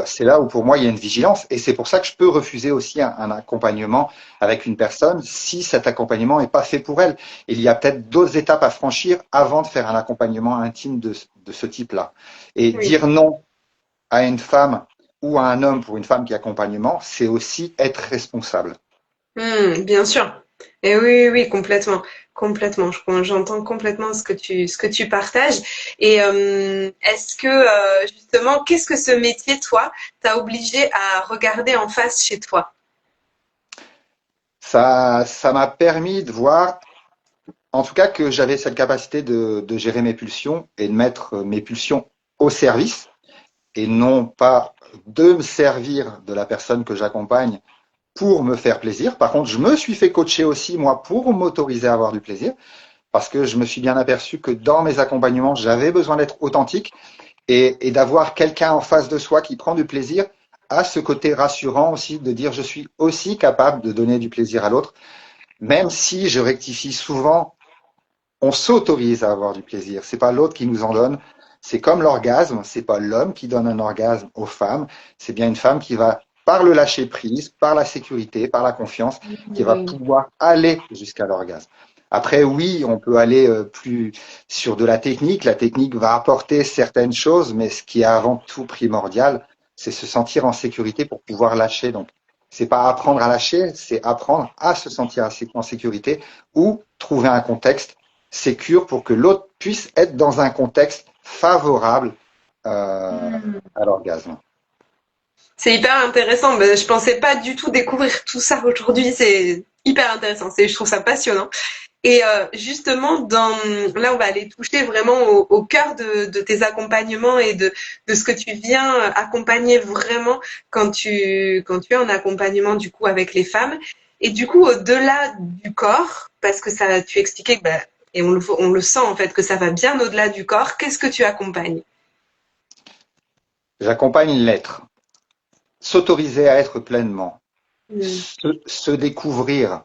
C'est là où pour moi il y a une vigilance, et c'est pour ça que je peux refuser aussi un accompagnement avec une personne si cet accompagnement n'est pas fait pour elle. Il y a peut-être d'autres étapes à franchir avant de faire un accompagnement intime de ce type-là. Et Oui. dire non à une femme ou à un homme pour une femme qui accompagnement, c'est aussi être responsable. Bien sûr. Et oui, oui, oui, complètement, complètement. J'entends complètement ce que tu partages. Et est-ce que justement, qu'est-ce que ce métier, toi, t'a obligé à regarder en face chez toi? Ça m'a permis de voir, en tout cas, que j'avais cette capacité de gérer mes pulsions et de mettre mes pulsions au service et non pas de me servir de la personne que j'accompagne pour me faire plaisir. Par contre, je me suis fait coacher aussi, moi, pour m'autoriser à avoir du plaisir, parce que je me suis bien aperçu que dans mes accompagnements, j'avais besoin d'être authentique et d'avoir quelqu'un en face de soi qui prend du plaisir à ce côté rassurant aussi de dire je suis aussi capable de donner du plaisir à l'autre, même si je rectifie souvent, on s'autorise à avoir du plaisir. C'est pas l'autre qui nous en donne. C'est comme l'orgasme, c'est pas l'homme qui donne un orgasme aux femmes, c'est bien une femme qui va, par le lâcher prise, par la sécurité, par la confiance, qui va Oui. pouvoir aller jusqu'à l'orgasme. Après, oui, on peut aller plus sur de la technique. La technique va apporter certaines choses, mais ce qui est avant tout primordial, c'est se sentir en sécurité pour pouvoir lâcher. Donc, c'est pas apprendre à lâcher, c'est apprendre à se sentir en sécurité ou trouver un contexte sécure pour que l'autre puisse être dans un contexte favorable à l'orgasme. C'est hyper intéressant. Ben, je pensais pas du tout découvrir tout ça aujourd'hui. C'est hyper intéressant. Je trouve ça passionnant. Et justement, là, on va aller toucher vraiment au cœur de tes accompagnements et de ce que tu viens accompagner vraiment quand tu es en accompagnement du coup avec les femmes. Et du coup, au-delà du corps, parce que ça, tu expliquais que, bah, et on le sent en fait que ça va bien au-delà du corps. Qu'est-ce que tu accompagnes? J'accompagne l'être, s'autoriser à être pleinement, Hmm. se découvrir.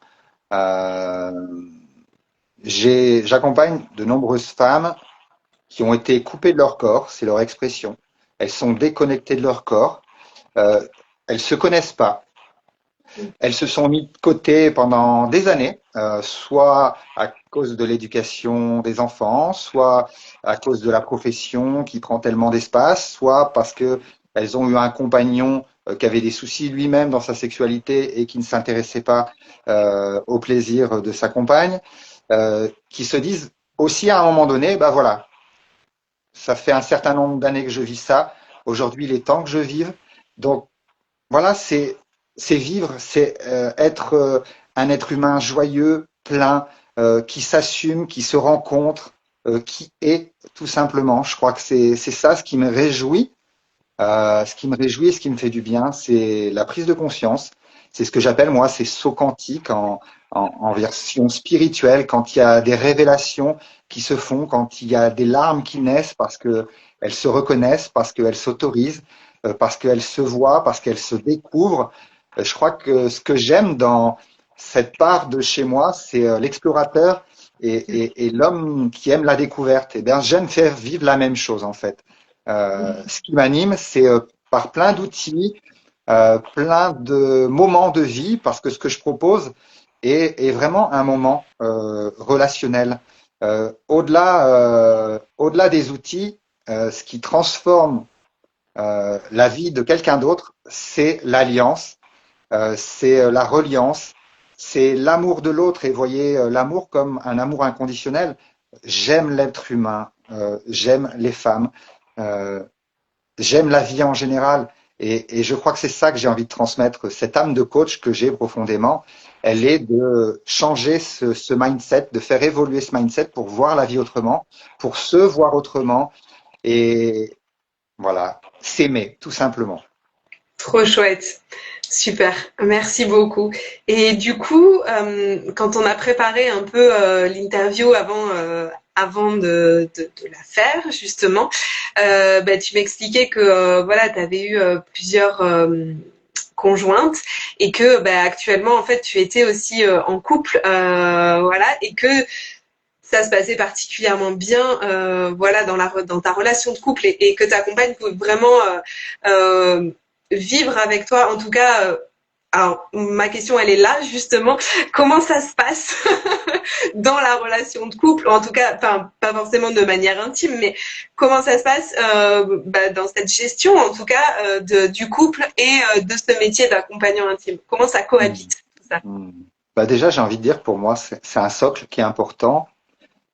Euh, J'accompagne de nombreuses femmes qui ont été coupées de leur corps, c'est leur expression. Elles sont déconnectées de leur corps, euh, elles se connaissent pas. Elles se sont mises de côté pendant des années, soit à cause de l'éducation des enfants, soit à cause de la profession qui prend tellement d'espace, soit parce que elles ont eu un compagnon qui avait des soucis lui-même dans sa sexualité et qui ne s'intéressait pas au plaisir de sa compagne, qui se disent aussi à un moment donné, bah voilà, ça fait un certain nombre d'années que je vis ça, aujourd'hui il est temps que je vive, donc voilà, c'est vivre, c'est être un être humain joyeux, plein, qui s'assume, qui se rencontre, qui est tout simplement. Je crois que c'est ça ce qui me réjouit, ce qui me réjouit et ce qui me fait du bien, c'est la prise de conscience. C'est ce que j'appelle moi, c'est saut quantique en version spirituelle, quand il y a des révélations qui se font, quand il y a des larmes qui naissent parce que elles se reconnaissent, parce qu'elles s'autorisent, parce qu'elles se voient, parce qu'elles se découvrent. Je crois que ce que j'aime dans cette part de chez moi, c'est l'explorateur et l'homme qui aime la découverte. Et bien, j'aime faire vivre la même chose en fait. Ce qui m'anime, c'est par plein d'outils, plein de moments de vie, parce que ce que je propose est vraiment un moment relationnel. Au-delà des outils, ce qui transforme la vie de quelqu'un d'autre, c'est l'alliance, c'est la reliance, c'est l'amour de l'autre. Et voyez l'amour comme un amour inconditionnel. J'aime l'être humain, j'aime les femmes, euh, j'aime la vie en général. Et je crois que c'est ça que j'ai envie de transmettre, cette âme de coach que j'ai profondément. Elle est de changer ce mindset, de faire évoluer ce mindset pour voir la vie autrement, pour se voir autrement. Et voilà, s'aimer, tout simplement. Trop chouette. Super. Merci beaucoup. Et du coup, quand on a préparé un peu l'interview avant de la faire, justement, bah, tu m'expliquais que voilà, tu avais eu plusieurs conjointes et que bah, actuellement, en fait, tu étais aussi en couple, voilà, et que ça se passait particulièrement bien, voilà, dans ta relation de couple et que ta compagne pouvait vraiment vivre avec toi. En tout cas, alors ma question elle est là justement. Comment ça se passe dans la relation de couple, en tout cas, enfin pas forcément de manière intime, mais comment ça se passe dans cette gestion, en tout cas, du couple et de ce métier d'accompagnant intime. Comment ça Mm. cohabite tout ça? Mm. Bah déjà, j'ai envie de dire, pour moi, c'est un socle qui est important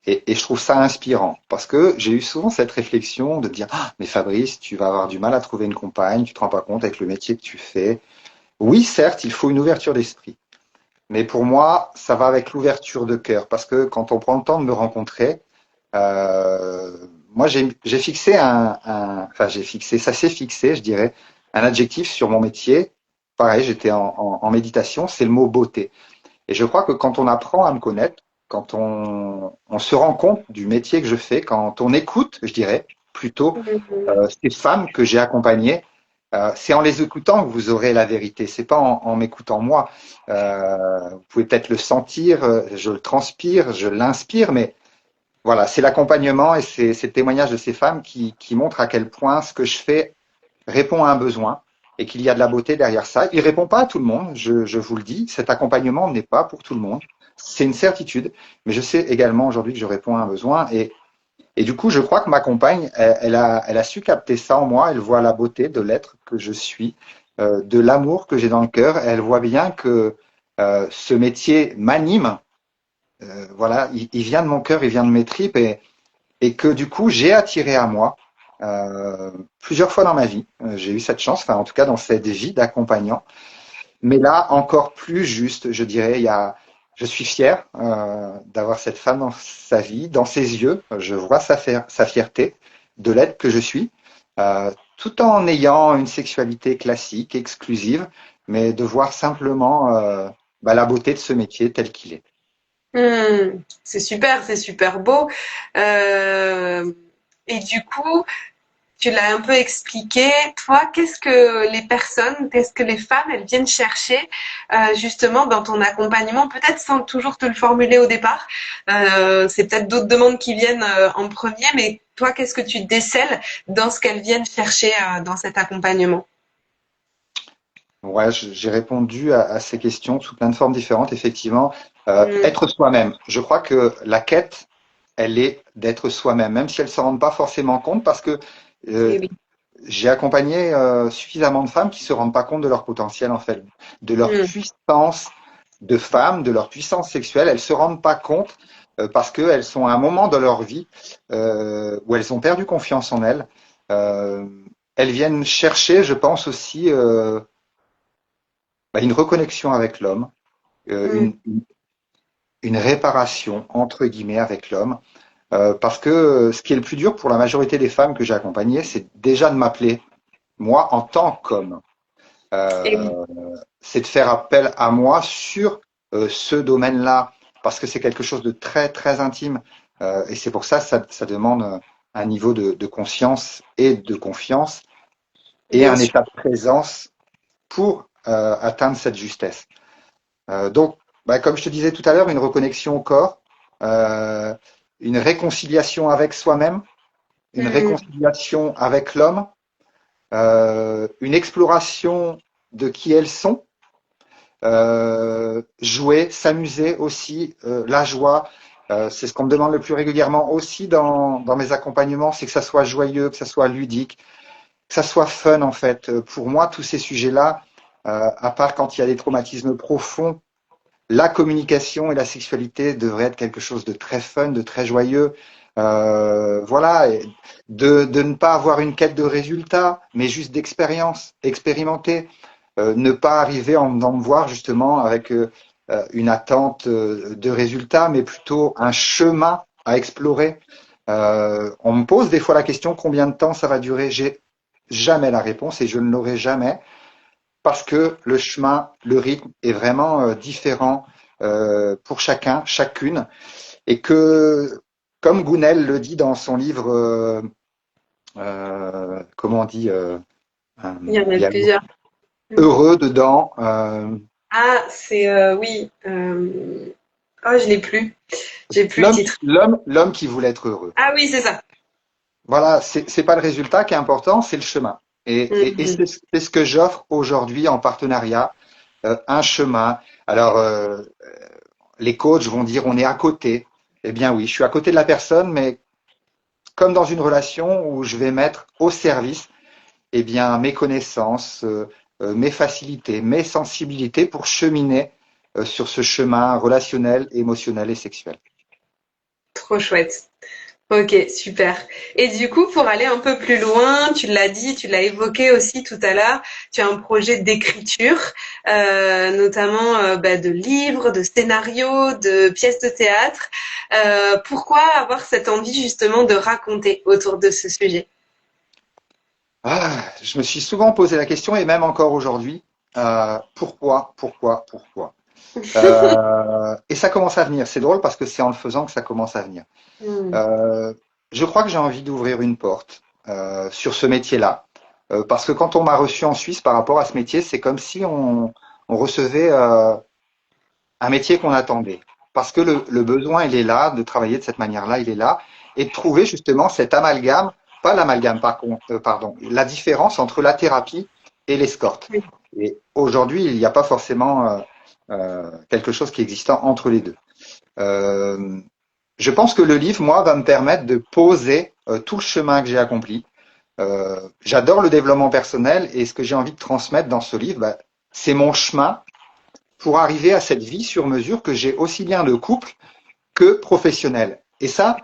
et je trouve ça inspirant parce que j'ai eu souvent cette réflexion de dire, ah, mais Fabrice, tu vas avoir du mal à trouver une compagne, tu te rends pas compte avec le métier que tu fais. Oui, certes, il faut une ouverture d'esprit. Mais pour moi, ça va avec l'ouverture de cœur parce que quand on prend le temps de me rencontrer, euh, moi, j'ai fixé enfin, j'ai fixé, ça s'est fixé, je dirais, un adjectif sur mon métier. Pareil, j'étais en méditation, c'est le mot beauté. Et je crois que quand on apprend à me connaître, quand on se rend compte du métier que je fais, quand on écoute, je dirais, plutôt ces femmes que j'ai accompagnées, c'est en les écoutant que vous aurez la vérité. C'est pas en m'écoutant moi. Vous pouvez peut-être le sentir, je le transpire, je l'inspire, mais voilà, c'est l'accompagnement et c'est le témoignage de ces femmes qui montrent à quel point ce que je fais répond à un besoin et qu'il y a de la beauté derrière ça. Il répond pas à tout le monde, je vous le dis. Cet accompagnement n'est pas pour tout le monde. C'est une certitude, mais je sais également aujourd'hui que je réponds à un besoin et du coup, je crois que ma compagne, elle a su capter ça en moi. Elle voit la beauté de l'être que je suis, de l'amour que j'ai dans le cœur. Elle voit bien que ce métier m'anime. Voilà, il vient de mon cœur, il vient de mes tripes et que du coup, j'ai attiré à moi plusieurs fois dans ma vie. J'ai eu cette chance, enfin en tout cas dans cette vie d'accompagnant. Mais là, encore plus juste, je dirais, je suis fier d'avoir cette femme dans sa vie, dans ses yeux. Je vois sa fierté de l'être que je suis, tout en ayant une sexualité classique, exclusive, mais de voir simplement la beauté de ce métier tel qu'il est. C'est super beau. Euh, et du coup, tu l'as un peu expliqué. Toi, qu'est-ce que les femmes, elles viennent chercher justement dans ton accompagnement, peut-être sans toujours te le formuler au départ. C'est peut-être d'autres demandes qui viennent en premier, mais toi, qu'est-ce que tu décèles dans ce qu'elles viennent chercher dans cet accompagnement? Ouais, j'ai répondu à ces questions sous plein de formes différentes, effectivement. Mm. Être soi-même. Je crois que la quête, elle est d'être soi-même, même si elles ne s'en rendent pas forcément compte, parce que Eh euh, oui. j'ai accompagné suffisamment de femmes qui se rendent pas compte de leur potentiel, en fait, de leur Mm. puissance de femme, de leur puissance sexuelle. Elles se rendent pas compte parce qu'elles sont à un moment de leur vie où elles ont perdu confiance en elles. Euh, Elles viennent chercher, je pense aussi, une reconnexion avec l'homme, euh, Mm. une, une réparation entre guillemets avec l'homme. Parce que ce qui est le plus dur pour la majorité des femmes que j'ai accompagnées, c'est déjà de m'appeler moi en tant qu'homme. Eh oui. Euh, c'est de faire appel à moi sur ce domaine-là, parce que c'est quelque chose de très très intime. Et c'est pour ça ça demande un niveau de conscience et de confiance et Bien un sûr. état de présence pour atteindre cette justesse. Donc, comme je te disais tout à l'heure, une reconnexion au corps, euh, une réconciliation avec soi-même, une Mm. réconciliation avec l'homme, une exploration de qui elles sont, jouer, s'amuser aussi, la joie. C'est ce qu'on me demande le plus régulièrement aussi dans mes accompagnements, c'est que ça soit joyeux, que ça soit ludique, que ça soit fun en fait. Pour moi, tous ces sujets-là, à part quand il y a des traumatismes profonds, la communication et la sexualité devraient être quelque chose de très fun, de très joyeux. Voilà, et de ne pas avoir une quête de résultats, mais juste d'expérience, expérimenter. Ne pas arriver en venant me voir justement avec une attente de résultats, mais plutôt un chemin à explorer. On me pose des fois la question combien de temps ça va durer. J'ai jamais la réponse et je ne l'aurai jamais parce que le chemin, le rythme est vraiment différent pour chacun, chacune, et que, comme Gounel le dit dans son livre, comment on dit, Il y en il a y a le mot plusieurs. Mm. heureux dedans. Ah, c'est oui. Oh, je l'ai plus. J'ai plus le L'homme, titre. l'homme qui voulait être heureux. Ah oui, c'est ça. Voilà, c'est pas le résultat qui est important, c'est le chemin. Et Mhm. c'est ce que j'offre aujourd'hui en partenariat, un chemin. Alors, les coachs vont dire on est à côté. Eh bien oui, je suis à côté de la personne, mais comme dans une relation où je vais mettre au service, eh bien, mes connaissances, mes facilités, mes sensibilités pour cheminer sur ce chemin relationnel, émotionnel et sexuel. Trop chouette. Ok, super. Et du coup, pour aller un peu plus loin, tu l'as dit, tu l'as évoqué aussi tout à l'heure, tu as un projet d'écriture, notamment de livres, de scénarios, de pièces de théâtre. Pourquoi avoir cette envie justement de raconter autour de ce sujet? Ah, je me suis souvent posé la question, et même encore aujourd'hui, pourquoi? Et ça commence à venir. C'est drôle parce que c'est en le faisant que ça commence à venir. Hmm. Euh, je crois que j'ai envie d'ouvrir une porte sur ce métier-là. Parce que quand on m'a reçu en Suisse par rapport à ce métier, c'est comme si on recevait un métier qu'on attendait. Parce que le besoin, il est là, de travailler de cette manière-là, il est là, et de trouver justement cet amalgame, pas l'amalgame, pardon, la différence entre la thérapie et l'escorte. Et aujourd'hui, il n'y a pas forcément quelque chose qui existe entre les deux. Euh, je pense que le livre, moi, va me permettre de poser tout le chemin que j'ai accompli. J'adore le développement personnel et ce que j'ai envie de transmettre dans ce livre, c'est mon chemin pour arriver à cette vie sur mesure que j'ai aussi bien de couple que professionnelle. Et ça,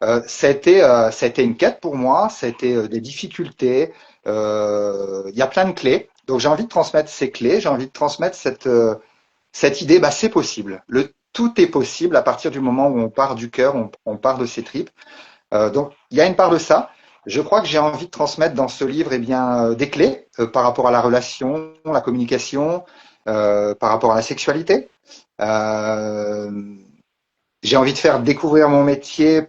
ça a été une quête pour moi, ça a été des difficultés. Il y a plein de clés. Donc j'ai envie de transmettre ces clés, j'ai envie de transmettre cette idée, c'est possible. Tout est possible à partir du moment où on part du cœur, on part de ses tripes. Donc il y a une part de ça. Je crois que j'ai envie de transmettre dans ce livre des clés par rapport à la relation, la communication, par rapport à la sexualité. Euh, j'ai envie de faire découvrir mon métier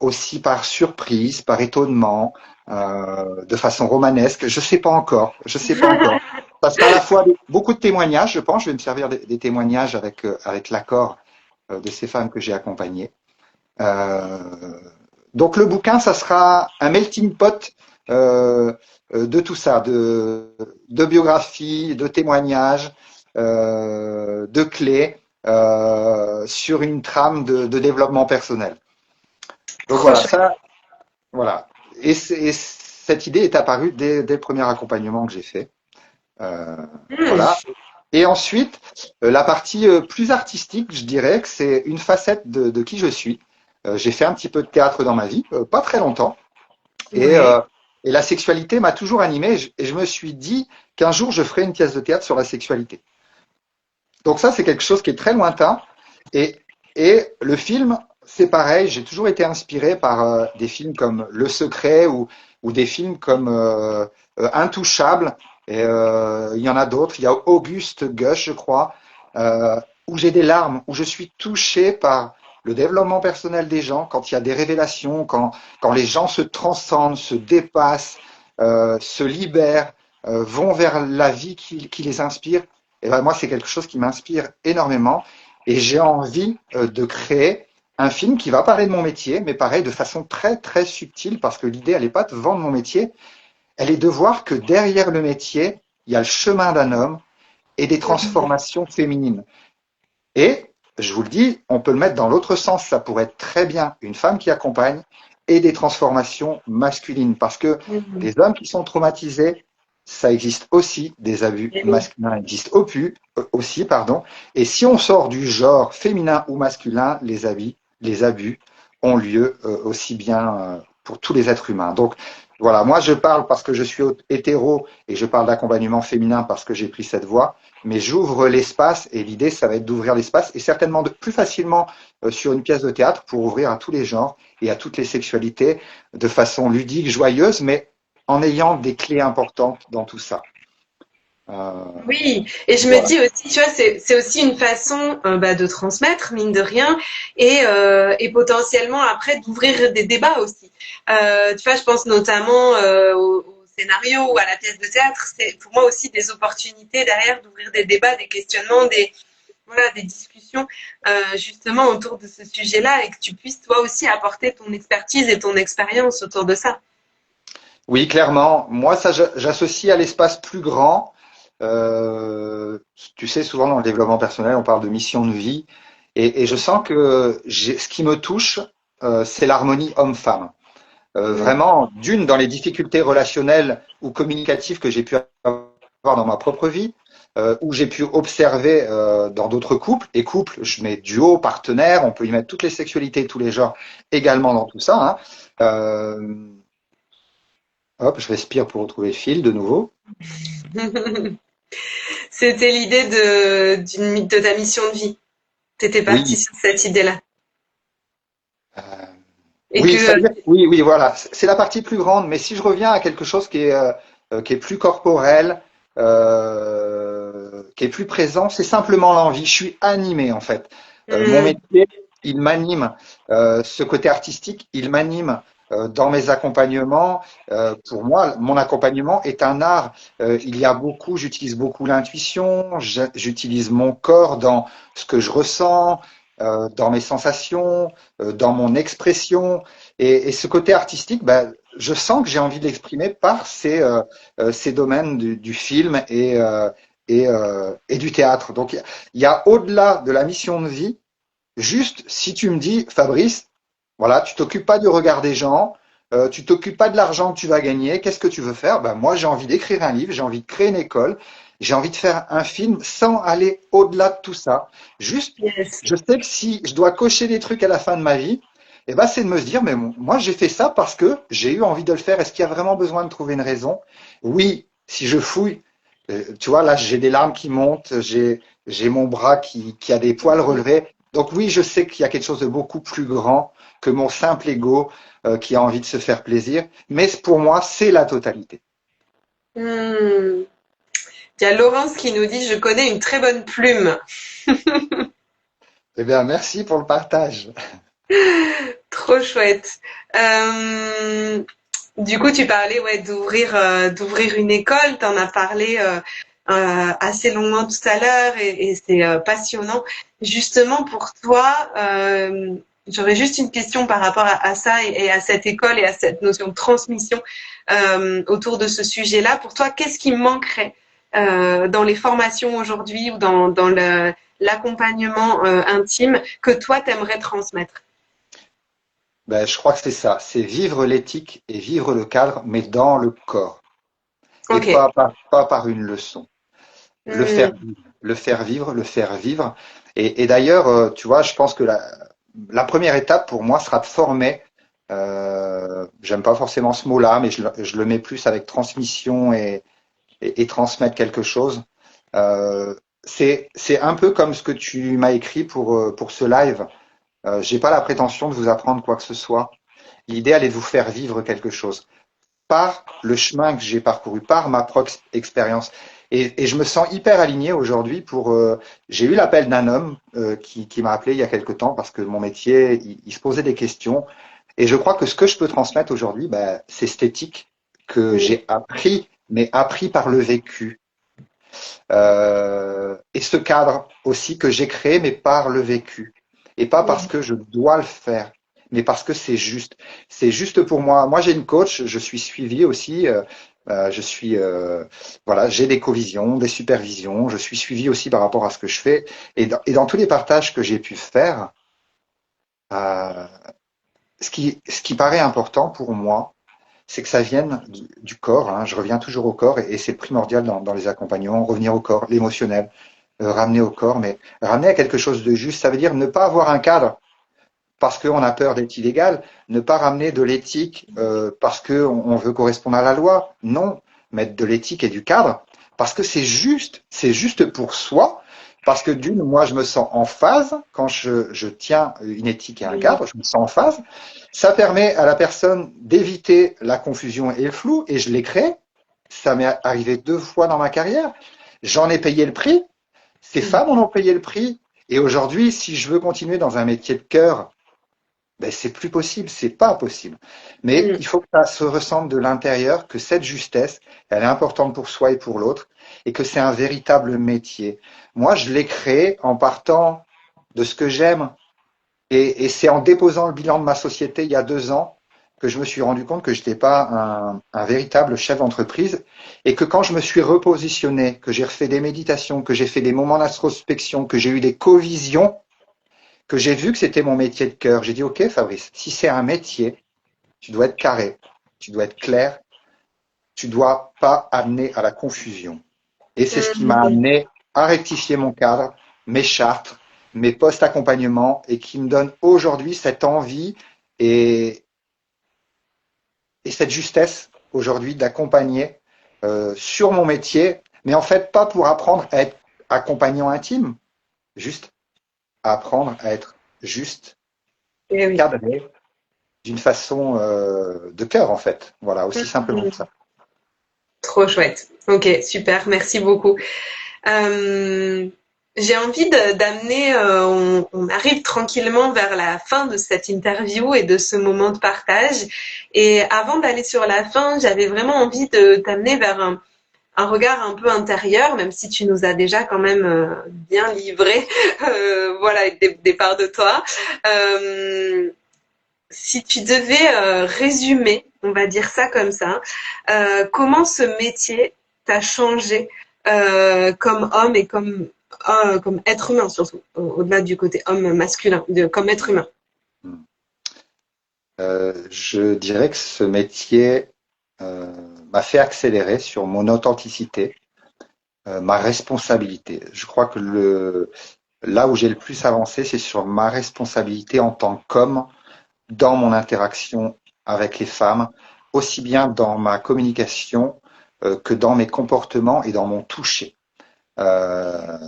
aussi par surprise, par étonnement, de façon romanesque. Je sais pas encore. Je sais pas encore. Ça sera à la fois beaucoup de témoignages, je pense. Je vais me servir des témoignages avec l'accord de ces femmes que j'ai accompagnées. Euh, donc le bouquin, ça sera un melting pot euh, de tout ça, de biographies, de témoignages, de clés sur une trame de développement personnel. Donc Trop voilà, chouette. ça, voilà. Et cette idée est apparue dès le premier accompagnement que j'ai fait. Euh, Hmm. voilà. Et ensuite, la partie plus artistique, je dirais que c'est une facette de qui je suis. J'ai fait un petit peu de théâtre dans ma vie, pas très longtemps, et, Ouais. euh, et la sexualité m'a toujours animé. Et je me suis dit qu'un jour je ferai une pièce de théâtre sur la sexualité. Donc ça, c'est quelque chose qui est très lointain. Et, et le film, c'est pareil. J'ai toujours été inspiré par des films comme Le Secret ou des films comme Intouchable. Et il y en a d'autres. Il y a Auguste Gush, je crois, où j'ai des larmes, où je suis touché par le développement personnel des gens, quand il y a des révélations, quand les gens se transcendent, se dépassent, se libèrent, vont vers la vie qui les inspire. Et ben moi, c'est quelque chose qui m'inspire énormément. Et j'ai envie de créer un film qui va parler de mon métier, mais pareil, de façon très, très subtile, parce que l'idée, elle n'est pas de vendre mon métier, elle est de voir que derrière le métier, il y a le chemin d'un homme et des transformations féminines. Et, je vous le dis, on peut le mettre dans l'autre sens. Ça pourrait être très bien une femme qui accompagne et des transformations masculines. Parce que Mhm. les hommes qui sont traumatisés, ça existe aussi, des abus Eh oui. masculins existent aussi, pardon. Et si on sort du genre féminin ou masculin, les abus ont lieu aussi bien pour tous les êtres humains. Donc voilà, moi je parle parce que je suis hétéro et je parle d'accompagnement féminin parce que j'ai pris cette voie, mais j'ouvre l'espace et l'idée, ça va être d'ouvrir l'espace et certainement plus facilement sur une pièce de théâtre pour ouvrir à tous les genres et à toutes les sexualités de façon ludique, joyeuse, mais en ayant des clés importantes dans tout ça. Oui, et je me Voilà. dis aussi, tu vois, c'est aussi une façon de transmettre, mine de rien, et potentiellement après d'ouvrir des débats aussi. Tu vois, je pense notamment au scénario ou à la pièce de théâtre. C'est pour moi aussi des opportunités derrière d'ouvrir des débats, des questionnements, voilà, des discussions justement autour de ce sujet-là et que tu puisses toi aussi apporter ton expertise et ton expérience autour de ça. Oui, clairement. Moi, ça, j'associe à l'espace plus grand. Tu sais, souvent dans le développement personnel, on parle de mission de vie. Et je sens que ce qui me touche, c'est l'harmonie homme-femme. Mm. Vraiment, d'une, dans les difficultés relationnelles ou communicatives que j'ai pu avoir dans ma propre vie, où j'ai pu observer dans d'autres couples. Et couples, je mets duo, partenaire, on peut y mettre toutes les sexualités, tous les genres également dans tout ça, hein. Hop, je respire pour retrouver le fil de nouveau. C'était l'idée de ta mission de vie. T'étais parti Oui, sur cette idée-là. euh, Et oui, ça que, veut dire, oui, oui, voilà. C'est la partie plus grande. Mais si je reviens à quelque chose qui est plus corporel, qui est plus présent, c'est simplement l'envie. Je suis animé en fait. Mon mm, métier, il m'anime. Ce côté artistique, il m'anime. Dans mes accompagnements, pour moi, mon accompagnement est un art. Il y a beaucoup, j'utilise beaucoup l'intuition, j'utilise mon corps dans ce que je ressens, dans mes sensations, dans mon expression. Et ce côté artistique, ben, je sens que j'ai envie de l'exprimer par ces domaines du film et du théâtre. Donc il y a au-delà de la mission de vie, juste si tu me dis, Fabrice, voilà, tu t'occupes pas du regard des gens, tu t'occupes pas de l'argent que tu vas gagner, qu'est-ce que tu veux faire? Ben, moi, j'ai envie d'écrire un livre, j'ai envie de créer une école, j'ai envie de faire un film sans aller au-delà de tout ça. Juste, yes. je sais que si je dois cocher des trucs à la fin de ma vie, eh ben, c'est de me dire, mais moi, j'ai fait ça parce que j'ai eu envie de le faire. Est-ce qu'il y a vraiment besoin de trouver une raison? Oui, si je fouille, tu vois, là, j'ai des larmes qui montent, j'ai mon bras qui a des poils relevés. Donc oui, je sais qu'il y a quelque chose de beaucoup plus grand que mon simple ego qui a envie de se faire plaisir. Mais pour moi, c'est la totalité. Mm. Il y a Laurence qui nous dit, je connais une très bonne plume. Eh bien, merci pour le partage. Trop chouette. Euh, du coup, tu parlais ouais, d'ouvrir une école. Tu en as parlé assez longuement tout à l'heure et c'est passionnant. Justement, pour toi, j'aurais juste une question par rapport à ça et à cette école et à cette notion de transmission autour de ce sujet-là. Pour toi, qu'est-ce qui manquerait dans les formations aujourd'hui ou dans l'accompagnement intime que toi, t'aimerais transmettre? Ben, je crois que c'est ça. C'est vivre l'éthique et vivre le cadre, mais dans le corps. Et Ok. pas par une leçon. Le faire Hmm. vivre, le faire vivre, le faire vivre. Et d'ailleurs, tu vois, je pense que la première étape pour moi sera de former. J'aime pas forcément ce mot-là, mais je le mets plus avec transmission et transmettre quelque chose. Euh, c'est un peu comme ce que tu m'as écrit pour ce live. J'ai pas la prétention de vous apprendre quoi que ce soit. L'idée, elle est de vous faire vivre quelque chose par le chemin que j'ai parcouru, par ma propre expérience. Et je me sens hyper aligné aujourd'hui pour. J'ai eu l'appel d'un homme qui m'a appelé il y a quelque temps parce que mon métier, il se posait des questions. Et je crois que ce que je peux transmettre aujourd'hui, ben, c'est cette éthique que Hmm. j'ai appris, mais appris par le vécu. Et ce cadre aussi que j'ai créé, mais par le vécu. Et pas parce Hmm. que je dois le faire, mais parce que c'est juste. C'est juste pour moi. Moi, j'ai une coach, je suis suivi aussi. Je suis, voilà, j'ai des covisions, des supervisions. Je suis suivi aussi par rapport à ce que je fais. Et dans tous les partages que j'ai pu faire, euh, ce qui paraît important pour moi, c'est que ça vienne du corps, hein. Je reviens toujours au corps et c'est primordial dans les accompagnements, revenir au corps, l'émotionnel, ramener au corps, mais ramener à quelque chose de juste. Ça veut dire ne pas avoir un cadre parce qu'on a peur d'être illégal, ne pas ramener de l'éthique parce qu'on veut correspondre à la loi. Non, mettre de l'éthique et du cadre parce que c'est juste pour soi. Parce que d'une, moi, je me sens en phase quand je tiens une éthique et un Hmm. cadre, je me sens en phase. Ça permet à la personne d'éviter la confusion et le flou, et je l'ai créé. Ça m'est arrivé 2 fois dans ma carrière. J'en ai payé le prix. Ces femmes en ont payé le prix. Et aujourd'hui, si je veux continuer dans un métier de cœur ben c'est plus possible, c'est pas possible. Mais Mm. il faut que ça se ressente de l'intérieur, que cette justesse, elle est importante pour soi et pour l'autre, et que c'est un véritable métier. Moi, je l'ai créé en partant de ce que j'aime, et c'est en déposant le bilan de ma société il y a 2 ans que je me suis rendu compte que je n'étais pas un véritable chef d'entreprise et que quand je me suis repositionné, que j'ai refait des méditations, que j'ai fait des moments d'introspection, que j'ai eu des co-visions, que j'ai vu que c'était mon métier de cœur, j'ai dit ok Fabrice, si c'est un métier, tu dois être carré, tu dois être clair, tu dois pas amener à la confusion. Et c'est ce qui m'a Mm. amené à rectifier mon cadre, mes chartes, mes postes accompagnement et qui me donne aujourd'hui cette envie et, et cette justesse aujourd'hui d'accompagner sur mon métier, mais en fait pas pour apprendre à être accompagnant intime, juste apprendre à être juste, Eh oui. cadré, d'une façon de cœur en fait. Voilà, aussi simplement Mm. que ça. Trop chouette. Ok, super, merci beaucoup. Euh, j'ai envie d'amener, on arrive tranquillement vers la fin de cette interview et de ce moment de partage. Et avant d'aller sur la fin, j'avais vraiment envie de t'amener vers un regard un peu intérieur, même si tu nous as déjà quand même bien livré, voilà, des parts de toi. Euh, Si tu devais résumer, on va dire ça comme ça, comment ce métier t'a changé comme homme et comme être humain surtout, au-delà du côté homme masculin, comme être humain. Je dirais que ce métier m'a fait accélérer sur mon authenticité, ma responsabilité. Je crois que là où j'ai le plus avancé, c'est sur ma responsabilité en tant qu'homme dans mon interaction avec les femmes, aussi bien dans ma communication que dans mes comportements et dans mon toucher. Euh,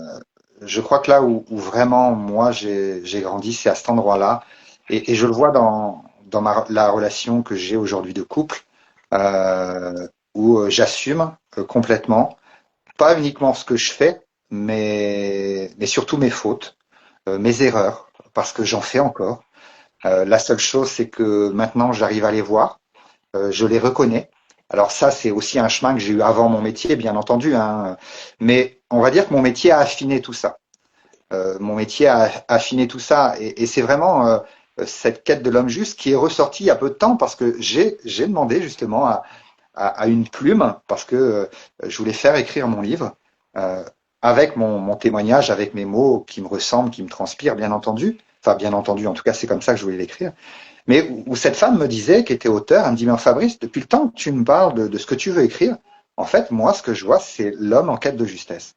je crois que là où vraiment moi j'ai grandi, c'est à cet endroit-là, et je le vois dans la relation que j'ai aujourd'hui de couple, où j'assume complètement, pas uniquement ce que je fais, mais surtout mes fautes, mes erreurs, parce que j'en fais encore. La seule chose, c'est que maintenant, j'arrive à les voir, je les reconnais. Alors ça, c'est aussi un chemin que j'ai eu avant mon métier, bien entendu, hein. Mais on va dire que mon métier a affiné tout ça. Mon métier a affiné tout ça, et c'est vraiment cette quête de l'homme juste qui est ressortie il y a peu de temps parce que j'ai demandé justement à une plume parce que je voulais faire écrire mon livre euh, avec mon témoignage, avec mes mots qui me ressemblent, qui me transpirent, bien entendu. Enfin, bien entendu, en tout cas, c'est comme ça que je voulais l'écrire. Mais où cette femme me disait, qui était auteur, elle me dit, mais Fabrice, depuis le temps que tu me parles de ce que tu veux écrire, en fait, moi, ce que je vois, c'est l'homme en quête de justesse.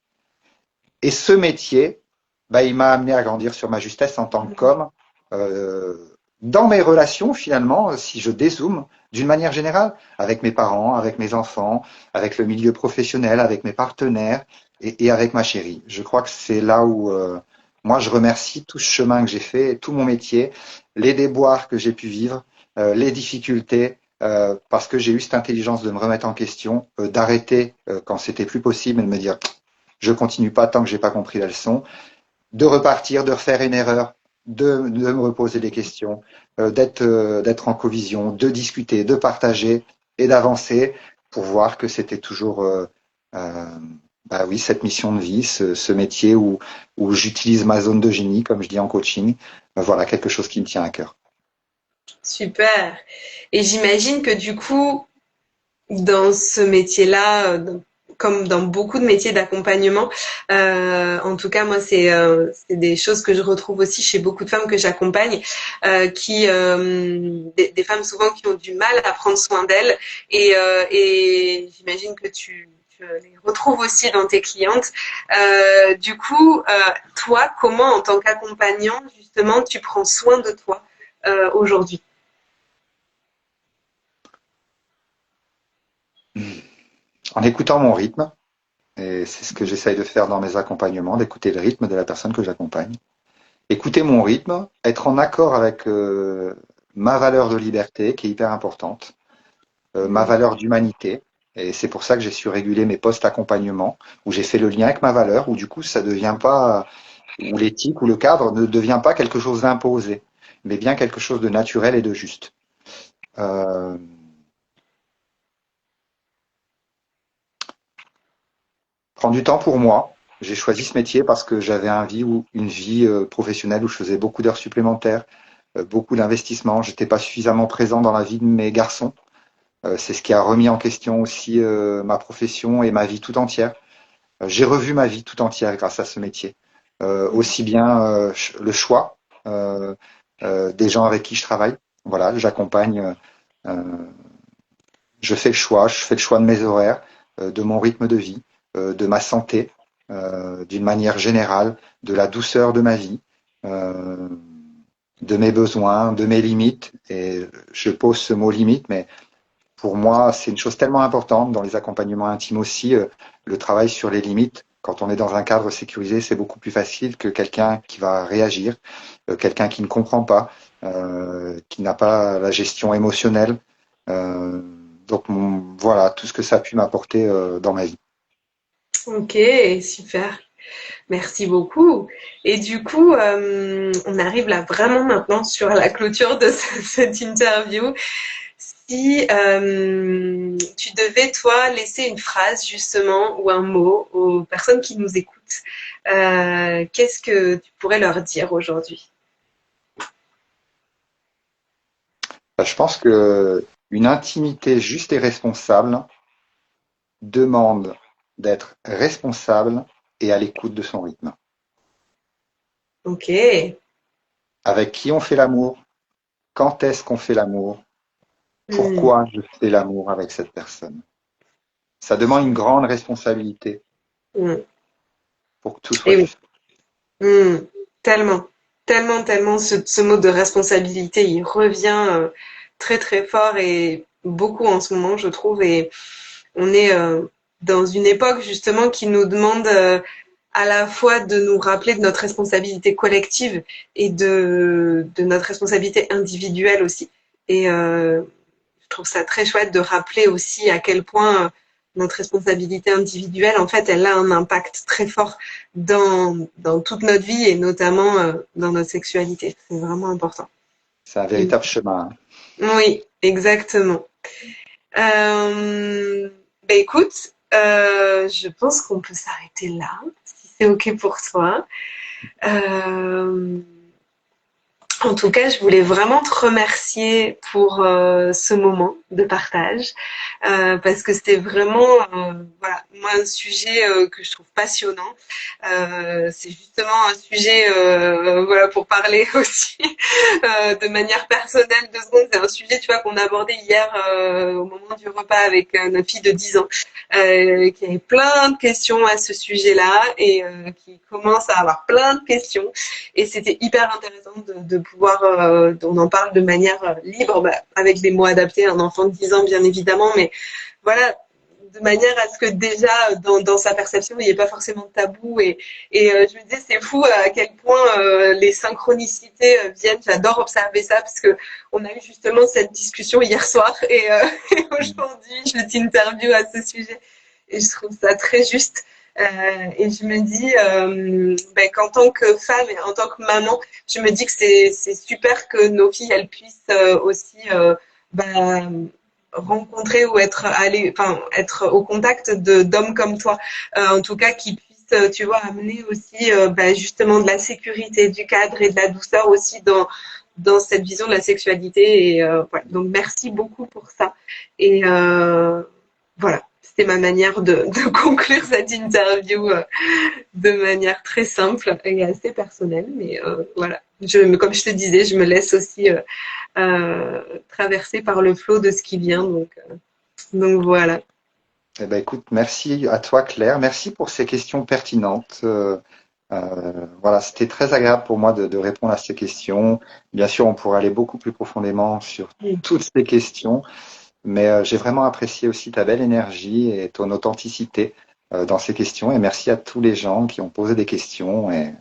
Et ce métier, bah, il m'a amené à grandir sur ma justesse en tant qu'homme, euh, dans mes relations, finalement, si je dézoome, d'une manière générale, avec mes parents, avec mes enfants, avec le milieu professionnel, avec mes partenaires et avec ma chérie. Je crois que c'est là où moi je remercie tout ce chemin que j'ai fait, tout mon métier, les déboires que j'ai pu vivre, les difficultés, parce que j'ai eu cette intelligence de me remettre en question, d'arrêter quand c'était plus possible et de me dire je continue pas tant que j'ai pas compris la leçon, de repartir, de refaire une erreur, de me reposer des questions, d'être en covision, de discuter, de partager et d'avancer pour voir que c'était toujours euh, bah oui, cette mission de vie, ce métier où j'utilise ma zone de génie, comme je dis en coaching, voilà quelque chose qui me tient à cœur. Super. Et j'imagine que du coup, dans ce métier-là, comme dans beaucoup de métiers d'accompagnement, en tout cas moi c'est des choses que je retrouve aussi chez beaucoup de femmes que j'accompagne, des femmes souvent qui ont du mal à prendre soin d'elles et j'imagine que tu les retrouves aussi dans tes clientes. Du coup, toi, comment en tant qu'accompagnant justement tu prends soin de toi aujourd'hui? En écoutant mon rythme, et c'est ce que j'essaye de faire dans mes accompagnements, d'écouter le rythme de la personne que j'accompagne. Écouter mon rythme, être en accord avec ma valeur de liberté qui est hyper importante, ma valeur d'humanité. Et c'est pour ça que j'ai su réguler mes postes accompagnement, où j'ai fait le lien avec ma valeur, où du coup ça devient pas, où l'éthique ou le cadre ne devient pas quelque chose d'imposé. mais bien quelque chose de naturel et de juste. Euh, Prends du temps pour moi. J'ai choisi ce métier parce que j'avais une vie professionnelle où je faisais beaucoup d'heures supplémentaires, beaucoup d'investissements. J'étais pas suffisamment présent dans la vie de mes garçons. C'est ce qui a remis en question aussi ma profession et ma vie tout entière. J'ai revu ma vie tout entière grâce à ce métier. Aussi bien le choix des gens avec qui je travaille. Voilà, j'accompagne, euh, je fais le choix de mes horaires, de mon rythme de vie, de ma santé, d'une manière générale, de la douceur de ma vie, euh, de mes besoins, de mes limites. Et je pose ce mot limite, mais pour moi, c'est une chose tellement importante dans les accompagnements intimes aussi, le travail sur les limites. Quand on est dans un cadre sécurisé, c'est beaucoup plus facile que quelqu'un qui va réagir, quelqu'un qui ne comprend pas, qui n'a pas la gestion émotionnelle. Euh, voilà tout ce que ça a pu m'apporter dans ma vie. Ok, super. Merci beaucoup. Et du coup, on arrive là vraiment maintenant sur la clôture de cette interview. Si tu devais, toi, laisser une phrase justement ou un mot aux personnes qui nous écoutent, qu'est-ce que tu pourrais leur dire aujourd'hui? Je pense que une intimité juste et responsable demande d'être responsable et à l'écoute de son rythme. Ok. Avec qui on fait l'amour? Quand est-ce qu'on fait l'amour? Hmm, Pourquoi je fais l'amour avec cette personne? Ça demande une grande responsabilité hmm. pour que tout soit Et oui. juste. Hmm. Tellement, tellement, ce mot de responsabilité, il revient très très fort et beaucoup en ce moment, je trouve. Et on est dans une époque justement qui nous demande à la fois de nous rappeler de notre responsabilité collective et de notre responsabilité individuelle aussi. Et je trouve ça très chouette de rappeler aussi à quel point notre responsabilité individuelle, en fait, elle a un impact très fort dans toute notre vie et notamment dans notre sexualité. C'est vraiment important. C'est un Mm. véritable chemin. Oui, exactement. Ben écoute, je pense qu'on peut s'arrêter là, si c'est OK pour toi. Euh, En tout cas, je voulais vraiment te remercier pour ce moment de partage parce que c'était vraiment voilà, moi un sujet que je trouve passionnant. C'est justement un sujet voilà pour parler aussi de manière personnelle 2 secondes. C'est un sujet tu vois qu'on a abordé hier au moment du repas avec notre fille de 10 ans qui avait plein de questions à ce sujet-là et qui commence à avoir plein de questions. Et c'était hyper intéressant de pouvoir, on en parle de manière libre, bah, avec des mots adaptés à un enfant de 10 ans, bien évidemment, mais voilà, de manière à ce que déjà, dans sa perception, il n'y ait pas forcément de tabou. Et je me disais, c'est fou à quel point les synchronicités viennent. J'adore observer ça parce que on a eu justement cette discussion hier soir et aujourd'hui, je t'interview à ce sujet. Et je trouve ça très juste. Et je me dis ben, qu'en tant que femme et en tant que maman, je me dis que c'est super que nos filles elles puissent aussi ben, rencontrer ou être au contact de d'hommes comme toi, en tout cas qui puissent tu vois amener aussi ben, justement de la sécurité, du cadre et de la douceur aussi dans cette vision de la sexualité. Et voilà. Donc merci beaucoup pour ça. Et voilà, c'était ma manière de conclure cette interview de manière très simple et assez personnelle. Mais voilà, comme je te disais, je me laisse aussi traverser par le flot de ce qui vient. Donc voilà. Eh ben, écoute, merci à toi, Claire. Merci pour ces questions pertinentes. Voilà, c'était très agréable pour moi de répondre à ces questions. Bien sûr, on pourrait aller beaucoup plus profondément sur toutes ces questions, mais j'ai vraiment apprécié aussi ta belle énergie et ton authenticité dans ces questions. Et merci à tous les gens qui ont posé des questions. Et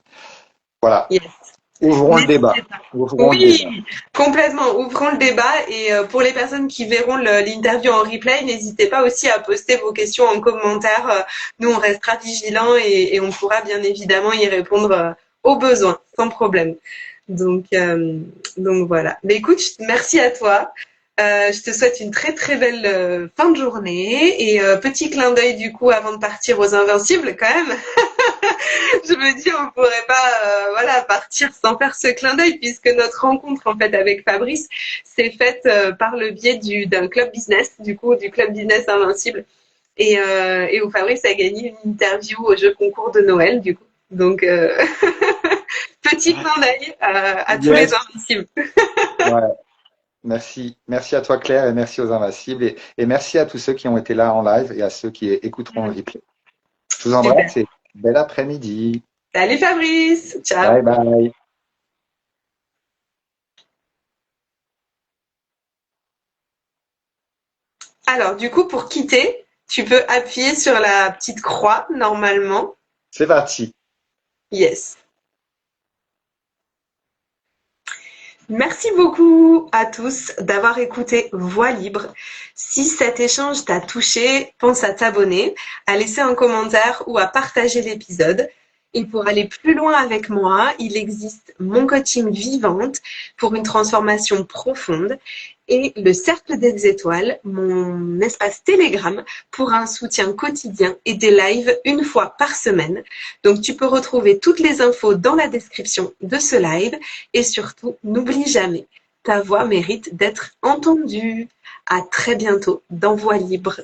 voilà, Yes. ouvrons le N'hésitez débat. pas. Ouvrons le Oui, débat. complètement. Ouvrons le débat. Et pour les personnes qui verront l'interview en replay, n'hésitez pas aussi à poster vos questions en commentaire. Nous, on restera vigilants et on pourra bien évidemment y répondre au besoin, sans problème. Donc, donc voilà. Mais écoute, merci à toi. Je te souhaite une très très belle fin de journée et petit clin d'œil du coup avant de partir aux Invincibles quand même. Je me dis on pourrait pas voilà partir sans faire ce clin d'œil puisque notre rencontre en fait avec Fabrice s'est faite par le biais d'un club business du coup du club business Invincible et où Fabrice a gagné une interview au jeu concours de Noël du coup. Donc petit clin d'œil à tous les Yes. Invincibles. Ouais. Merci. Merci à toi, Claire, et merci aux Invincibles. Et merci à tous ceux qui ont été là en live et à ceux qui écouteront le replay. Je vous Super. embrasse et bel après-midi. Salut Fabrice. Ciao. Bye bye. Alors, du coup, pour quitter, tu peux appuyer sur la petite croix, normalement. C'est parti. Yes. Merci beaucoup à tous d'avoir écouté Voix libre. Si cet échange t'a touché, pense à t'abonner, à laisser un commentaire ou à partager l'épisode. Et pour aller plus loin avec moi, il existe mon coaching vivante pour une transformation profonde et le Cercle des Étoiles, mon espace Telegram pour un soutien quotidien et des lives une fois par semaine. Donc tu peux retrouver toutes les infos dans la description de ce live et surtout, n'oublie jamais, ta voix mérite d'être entendue. À très bientôt dans Voix libre.